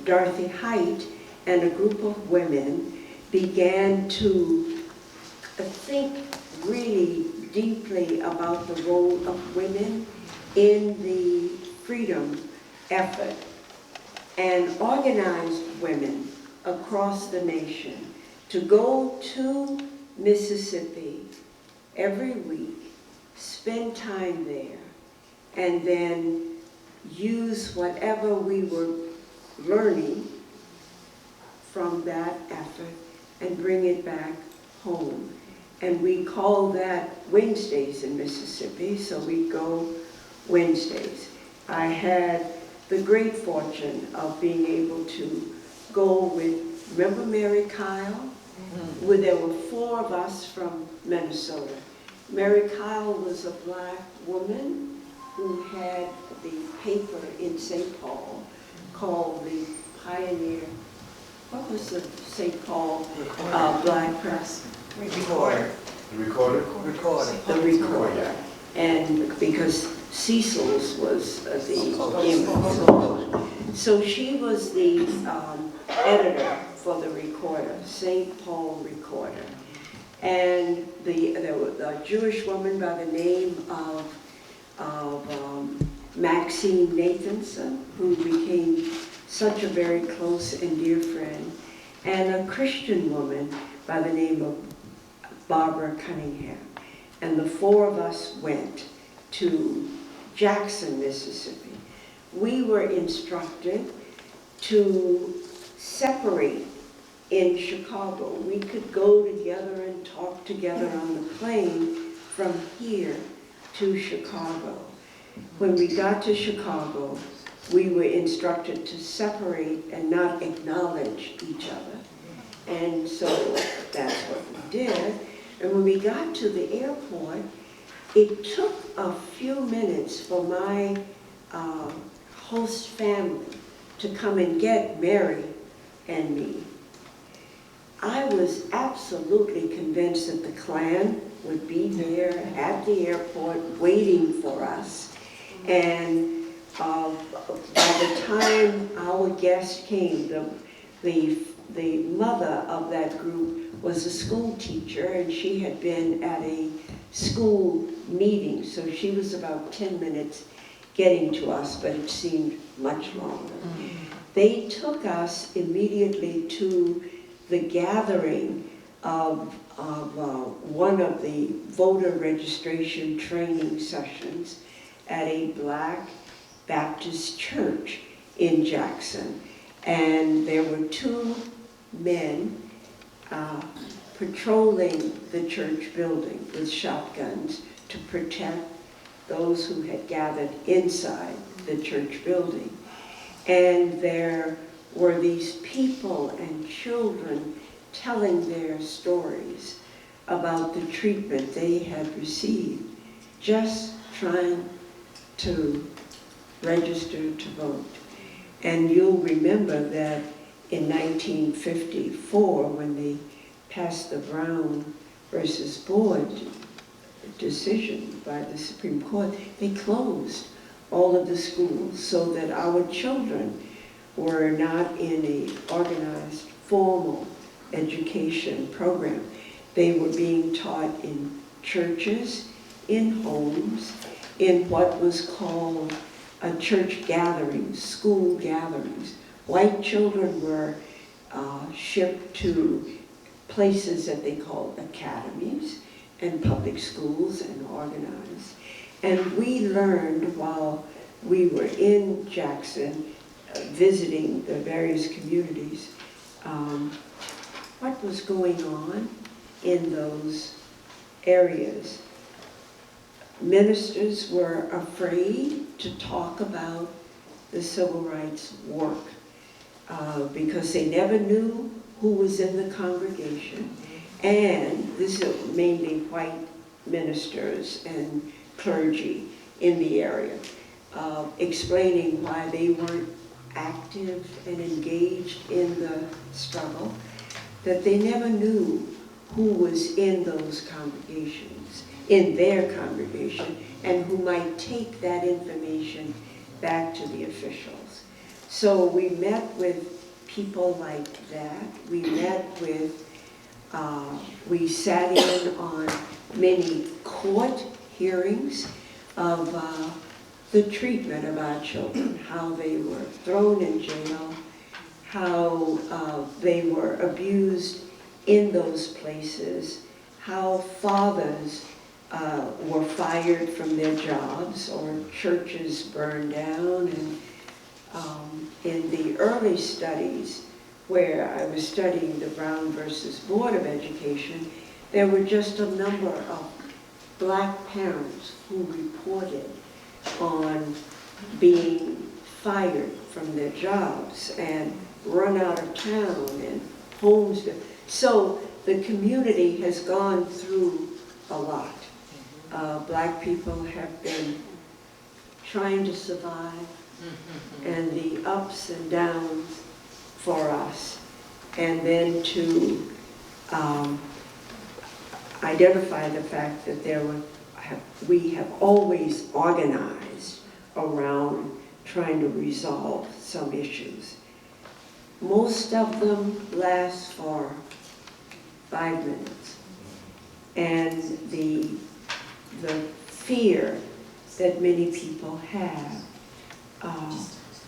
[SPEAKER 2] Dorothy Height and a group of women began to think really deeply about the role of women in the freedom effort, and organized women across the nation to go to Mississippi every week, spend time there, and then use whatever we were learning from that effort and bring it back home. And we call that Wednesdays in Mississippi, so we go Wednesdays. I had the great fortune of being able to go with, remember Mary Kyle? Where there were 4 of us from Minnesota. Mary Kyle was a black woman who had the paper in St. Paul called the Pioneer, what was the St. Paul Black Press?
[SPEAKER 7] Recorder.
[SPEAKER 5] The recorder?
[SPEAKER 2] The Recorder. And because Cecil's was the image. So she was the editor for the Recorder, St. Paul Recorder. And there was a Jewish woman by the name of Maxine Nathanson, who became such a very close and dear friend, and a Christian woman by the name of Barbara Cunningham. And the 4 of us went to Jackson, Mississippi. We were instructed to separate in Chicago. We could go together and talk together on the plane from here to Chicago. When we got to Chicago, we were instructed to separate and not acknowledge each other. And so that's what we did. And when we got to the airport, it took a few minutes for my host family to come and get Mary and me. I was absolutely convinced that the Klan would be there at the airport waiting for us. And by the time our guest came, the mother of that group was a school teacher, and she had been at a school meeting, so she was about 10 minutes getting to us, but it seemed much longer. They took us immediately to the gathering of one of the voter registration training sessions at a Black Baptist church in Jackson. And there were 2 men patrolling the church building with shotguns to protect those who had gathered inside the church building. And there were these people and children telling their stories about the treatment they had received, just trying to register to vote. And you'll remember that in 1954, when they passed the Brown versus Board decision by the Supreme Court, they closed all of the schools so that our children were not in an organized, formal education program. They were being taught in churches, in homes, in what was called a church gatherings, school gatherings. White children were shipped to places that they called academies and public schools and organized. And we learned while we were in Jackson, visiting the various communities, what was going on in those areas. Ministers were afraid to talk about the civil rights work because they never knew who was in the congregation. And this is mainly white ministers and clergy in the area, explaining why they weren't active and engaged in the struggle, that they never knew who was in those congregations, in their congregation, and who might take that information back to the officials. So we met with people like that. We met with, we sat in on many court hearings of the treatment of our children, how they were thrown in jail, how they were abused in those places, how fathers were fired from their jobs or churches burned down. And in the early studies where I was studying the Brown versus Board of Education, there were just a number of black parents who reported on being fired from their jobs and run out of town and homes. So the community has gone through a lot. Black people have been trying to survive, and the ups and downs for us, and then to identify the fact that we have always organized around trying to resolve some issues. Most of them last for 5 minutes, and the fear that many people have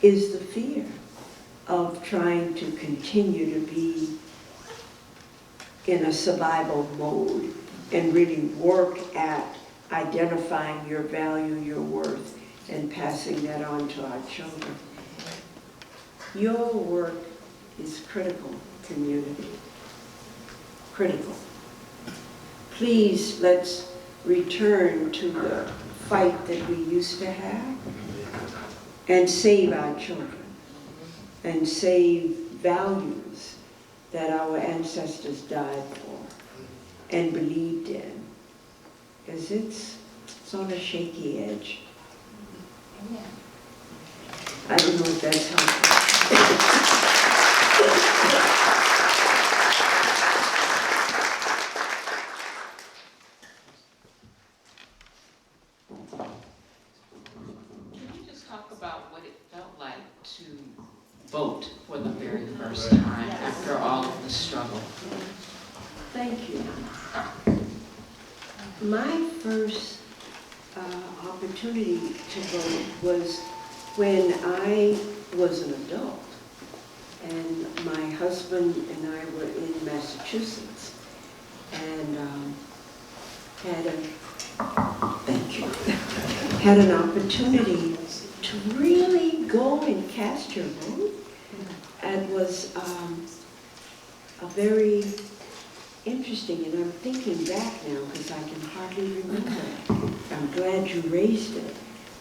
[SPEAKER 2] is the fear of trying to continue to be in a survival mode and really work at identifying your value, your worth, and passing that on to our children. Your work is critical, community. Critical. Please, let's return to the fight that we used to have and save our children and save values that our ancestors died for and believed in, because it's on a shaky edge. I don't know if that's helpful.
[SPEAKER 7] Vote for the very first time after all of the struggle.
[SPEAKER 2] Thank you. My first opportunity to vote was when I was an adult, and my husband and I were in Massachusetts, and had an opportunity to really go and cast your vote. It was a very interesting, and I'm thinking back now because I can hardly remember. I'm glad you raised it.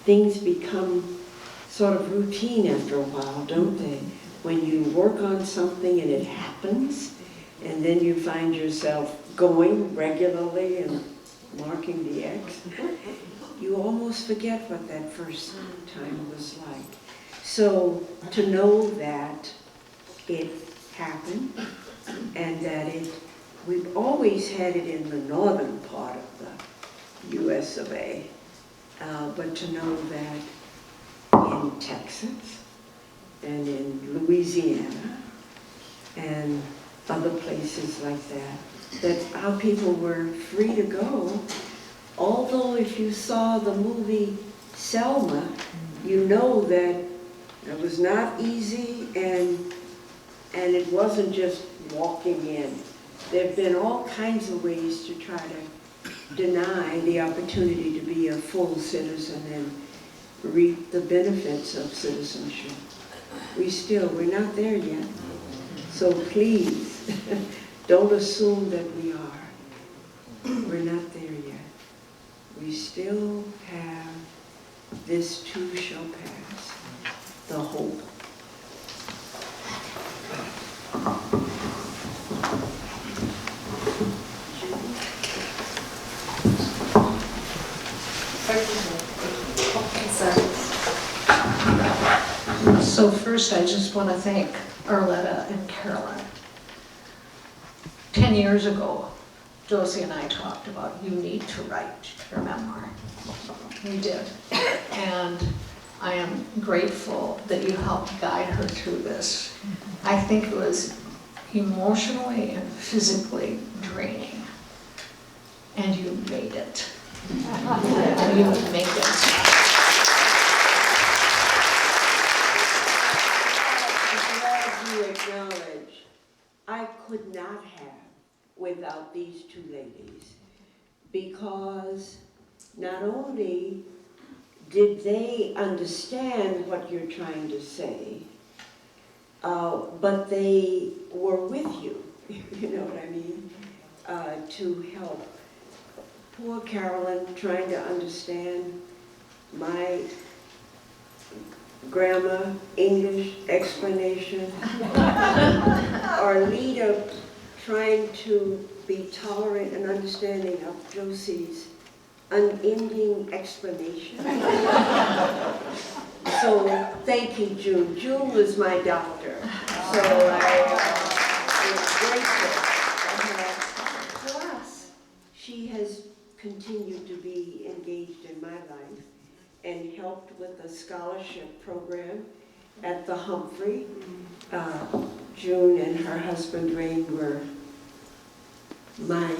[SPEAKER 2] Things become sort of routine after a while, don't they? When you work on something and it happens, and then you find yourself going regularly and marking the X, you almost forget what that first time was like. So to know that it happened and that we've always had it in the northern part of the US of A, but to know that in Texas and in Louisiana and other places like that our people were free to go. Although if you saw the movie Selma, you know that it was not easy, and it wasn't just walking in. There have been all kinds of ways to try to deny the opportunity to be a full citizen and reap the benefits of citizenship. We're not there yet. So please, don't assume that we are. We're not there yet. We still have this too shall pass, the hope.
[SPEAKER 8] So first, I just want to thank Arleta and Carolyn. 10 years ago, Josie and I talked about you need to write your memoir. We did. And I am grateful that you helped guide her through this. I think it was emotionally and physically draining. And you made it. And you make it.
[SPEAKER 2] I'm glad you acknowledge I could not have without these two ladies, because not only did they understand what you're trying to say, but they were with you, you know what I mean, to help. Poor Carolyn trying to understand my grammar, English explanation. Arleta trying to be tolerant and understanding of Josie's unending explanation. So thank you, June. June was my doctor. So I'm grateful for her. Plus, she has continued to be engaged in my life and helped with the scholarship program at the Humphrey. June and her husband Rain were my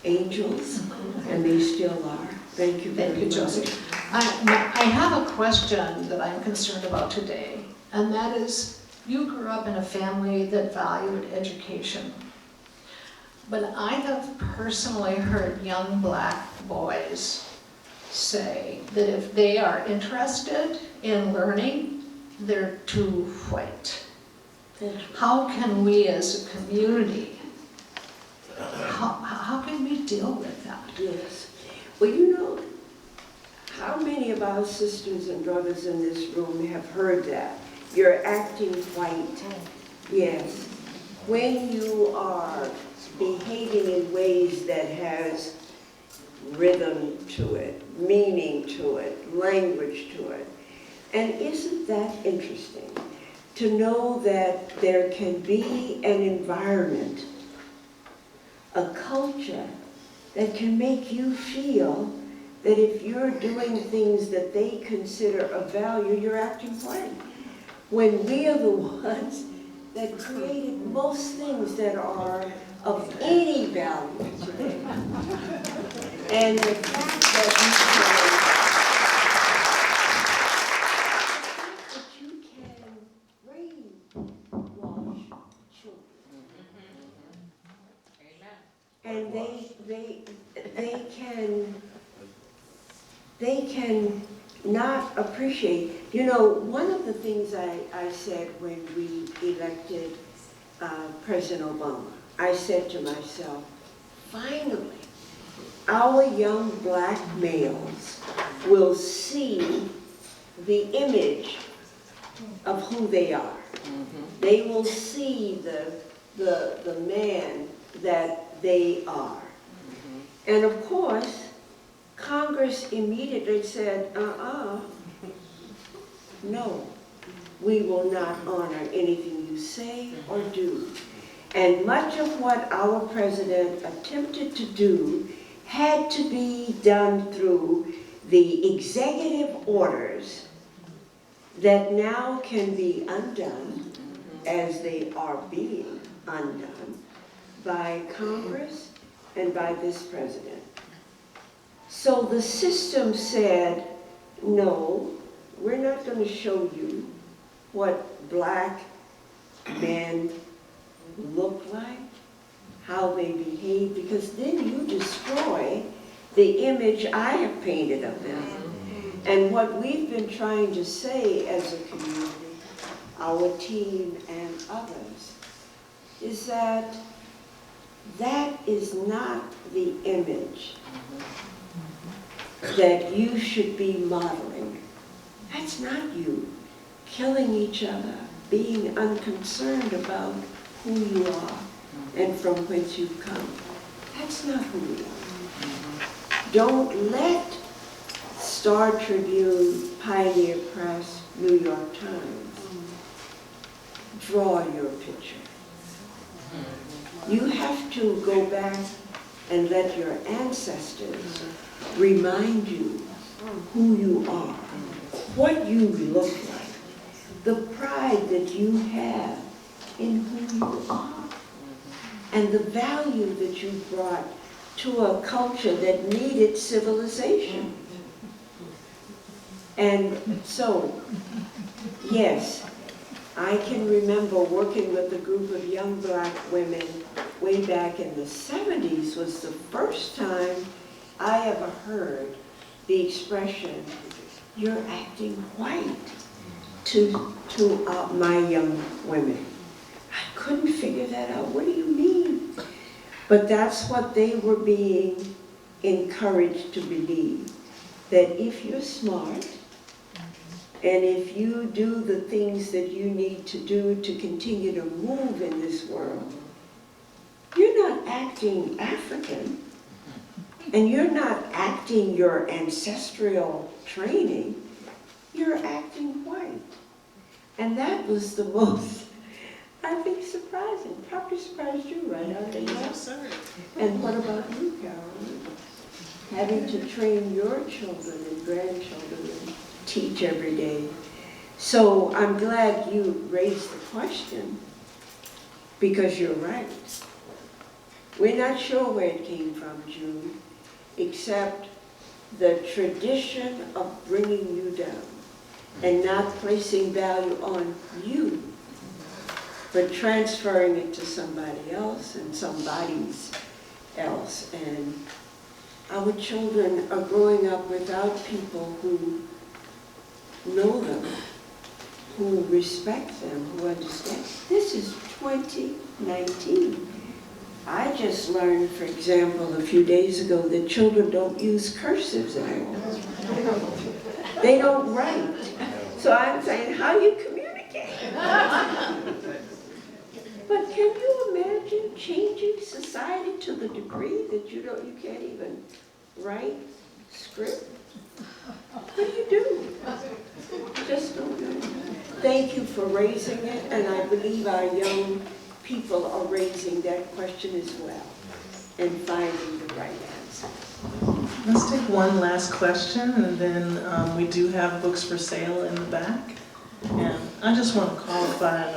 [SPEAKER 2] angels, and they still are. Thank you very much.
[SPEAKER 8] Thank you, Josie. I have a question that I'm concerned about today, and that is, you grew up in a family that valued education. But I have personally heard young black boys say that if they are interested in learning, they're too white. How can we as a community, how can we deal with that?
[SPEAKER 2] Yes. Well, you know, how many of our sisters and brothers in this room have heard that? You're acting white. Yes. When you are behaving in ways that has rhythm to it, meaning to it, language to it. And isn't that interesting to know that there can be an environment, a culture that can make you feel that if you're doing things that they consider of value, you're acting white. When we are the ones that created most things that are of any value today. And the fact that you can brainwash children. And they can not appreciate. You know, one of the things I said when we elected President Obama, I said to myself, finally, our young black males will see the image of who they are. They will see the man that they are. And of course, Congress immediately said, no, we will not honor anything you say or do. And much of what our president attempted to do had to be done through the executive orders that now can be undone, as they are being undone, by Congress and by this president. So the system said, no, we're not going to show you what black men look like, how they behave, because then you destroy the image I have painted of them. And what we've been trying to say as a community, our team and others, is that that is not the image that you should be modeling. That's not you. Killing each other, being unconcerned about who you are and from whence you've come. That's not who we are. Don't let Star Tribune, Pioneer Press, New York Times draw your picture. You have to go back and let your ancestors remind you who you are, what you look like, the pride that you have in who you are, and the value that you brought to a culture that needed civilization. And so, yes, I can remember working with a group of young black women way back in the 70s was the first time I ever heard the expression, "You're acting white," to my young women. I couldn't figure that out. What do you mean? But that's what they were being encouraged to believe, that if you're smart, and if you do the things that you need to do to continue to move in this world, you're not acting African, and you're not acting your ancestral training, you're acting white. And that was the most, I think, surprising. Probably surprised you, right, Arleta?
[SPEAKER 6] Yes, sir.
[SPEAKER 2] And what about you, Carolyn? Having to train your children and grandchildren and teach every day. So I'm glad you raised the question, because you're right. We're not sure where it came from, June, except the tradition of bringing you down and not placing value on you, but transferring it to somebody else and somebody's else. And our children are growing up without people who know them, who respect them, who understand. This is 2019. I just learned, for example, a few days ago that children don't use cursives anymore. They don't write. So I'm saying, how do you communicate? But can you imagine changing society to the degree that you can't even write script? What do you do? Just don't know. Thank you for raising it, and I believe our young people are raising that question as well and finding the right answer.
[SPEAKER 4] Let's take one last question, and then we do have books for sale in the back. And I just want to qualify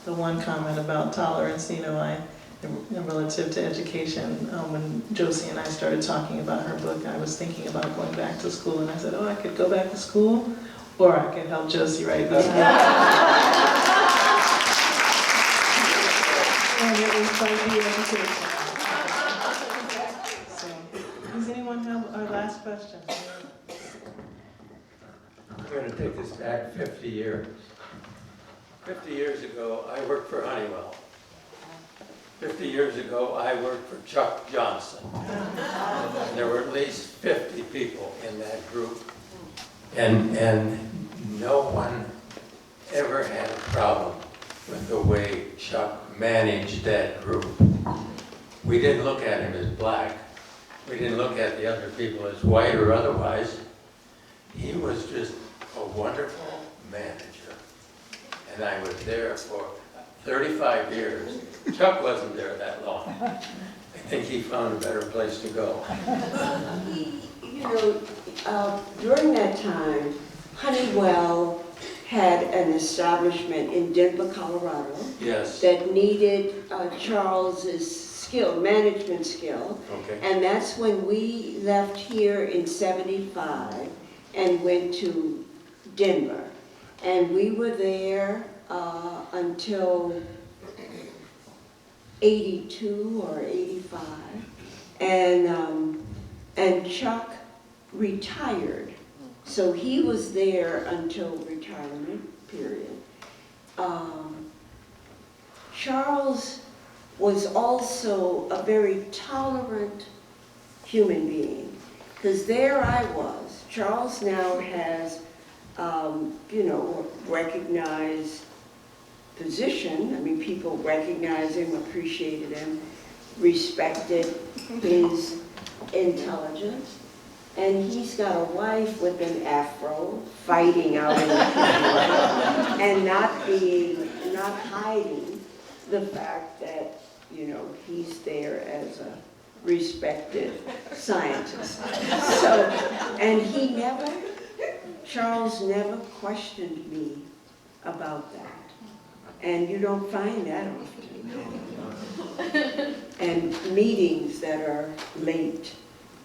[SPEAKER 4] the one comment about tolerance. You know, relative to education, when Josie and I started talking about her book, I was thinking about going back to school, and I said, oh, I could go back to school, or I could help Josie write this book. And it was by the education. So, does anyone have our last question?
[SPEAKER 9] I'm going to take this back 50 years. 50 years ago, I worked for Honeywell. 50 years ago, I worked for Chuck Johnson. And there were at least 50 people in that group. And no one ever had a problem with the way Chuck managed that group. We didn't look at him as black. We didn't look at the other people as white or otherwise. He was just a wonderful manager. And I was there for 35 years. Chuck wasn't there that long. I think he found a better place to go.
[SPEAKER 2] You know, during that time, Honeywell had an establishment in Denver, Colorado.
[SPEAKER 9] Yes.
[SPEAKER 2] That needed Charles's skill, management skill.
[SPEAKER 9] Okay. And
[SPEAKER 2] that's when we left here in '75 and went to Denver. And we were there until 82 or 85. And Chuck retired. So he was there until retirement period. Charles was also a very tolerant human being, because there I was. Charles now has, you know, recognized position. I mean, people recognize him, appreciated him, respected his intelligence. And he's got a wife with an afro, fighting out in the kitchen, and not hiding the fact that, you know, he's there as a respected scientist. So, and Charles never questioned me about that. And you don't find that often. And meetings that are late,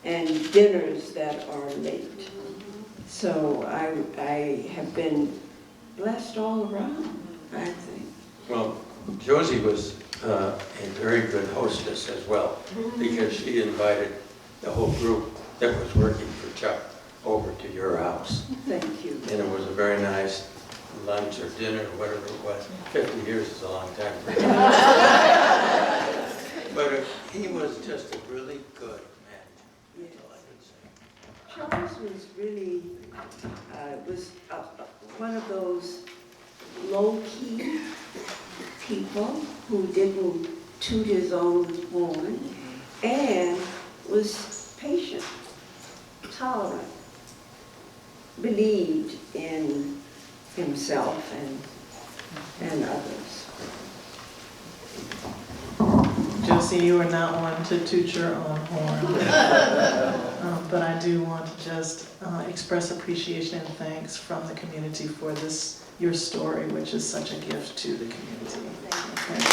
[SPEAKER 2] and dinners that are late. So I have been blessed all around, I think.
[SPEAKER 9] Well, Josie was a very good hostess as well, because she invited the whole group that was working for Chuck over to your house.
[SPEAKER 2] Thank you.
[SPEAKER 9] And it was a very nice lunch or dinner, or whatever it was. 50 years is a long time for him. But he was just a really good man. That's all I could say.
[SPEAKER 2] Charles was really, one of those low-key people who didn't toot his own horn and was patient, tolerant, believed in himself and others.
[SPEAKER 4] Josie, you are not one to toot your own horn. But I do want to just express appreciation and thanks from the community for this, your story, which is such a gift to the community. Thank you.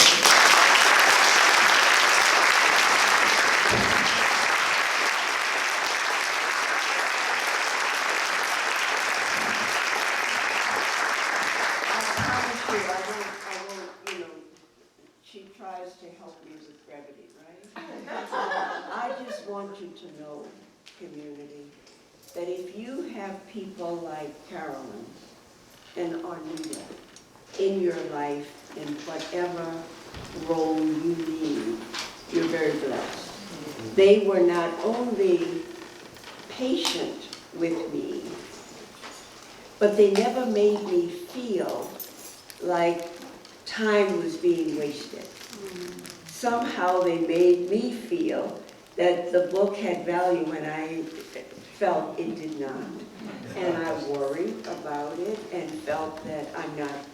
[SPEAKER 2] She tries to help me with brevity, right? I just want you to know, community, that if you have people like Carolyn and Arleta in your life, in whatever role you need, you're very blessed. They were not only patient with me, but they never made me feel like time was being wasted. Somehow they made me feel that the book had value when I felt it did not. And I worried about it and felt that I'm not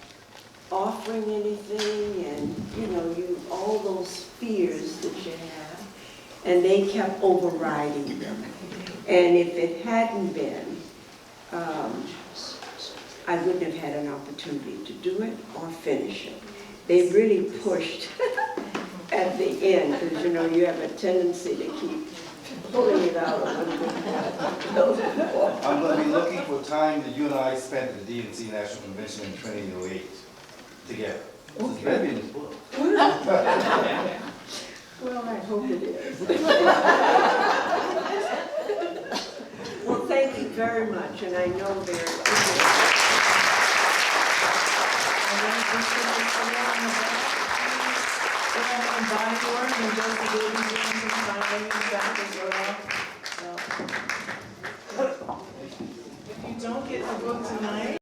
[SPEAKER 2] offering anything, and you know, all those fears that you have, and they kept overriding them. And if it hadn't been, I wouldn't have had an opportunity to do it or finish it. They really pushed at the end, because you know, you have a tendency to keep pulling it out a little bit.
[SPEAKER 10] I'm going to be looking for time that you and I spent at the DNC National Convention in 2008 together. This is better in this book.
[SPEAKER 2] Well, I hope it is. Well, thank you very much, and I know there's...
[SPEAKER 4] And Josie back as well. If you don't get the book tonight,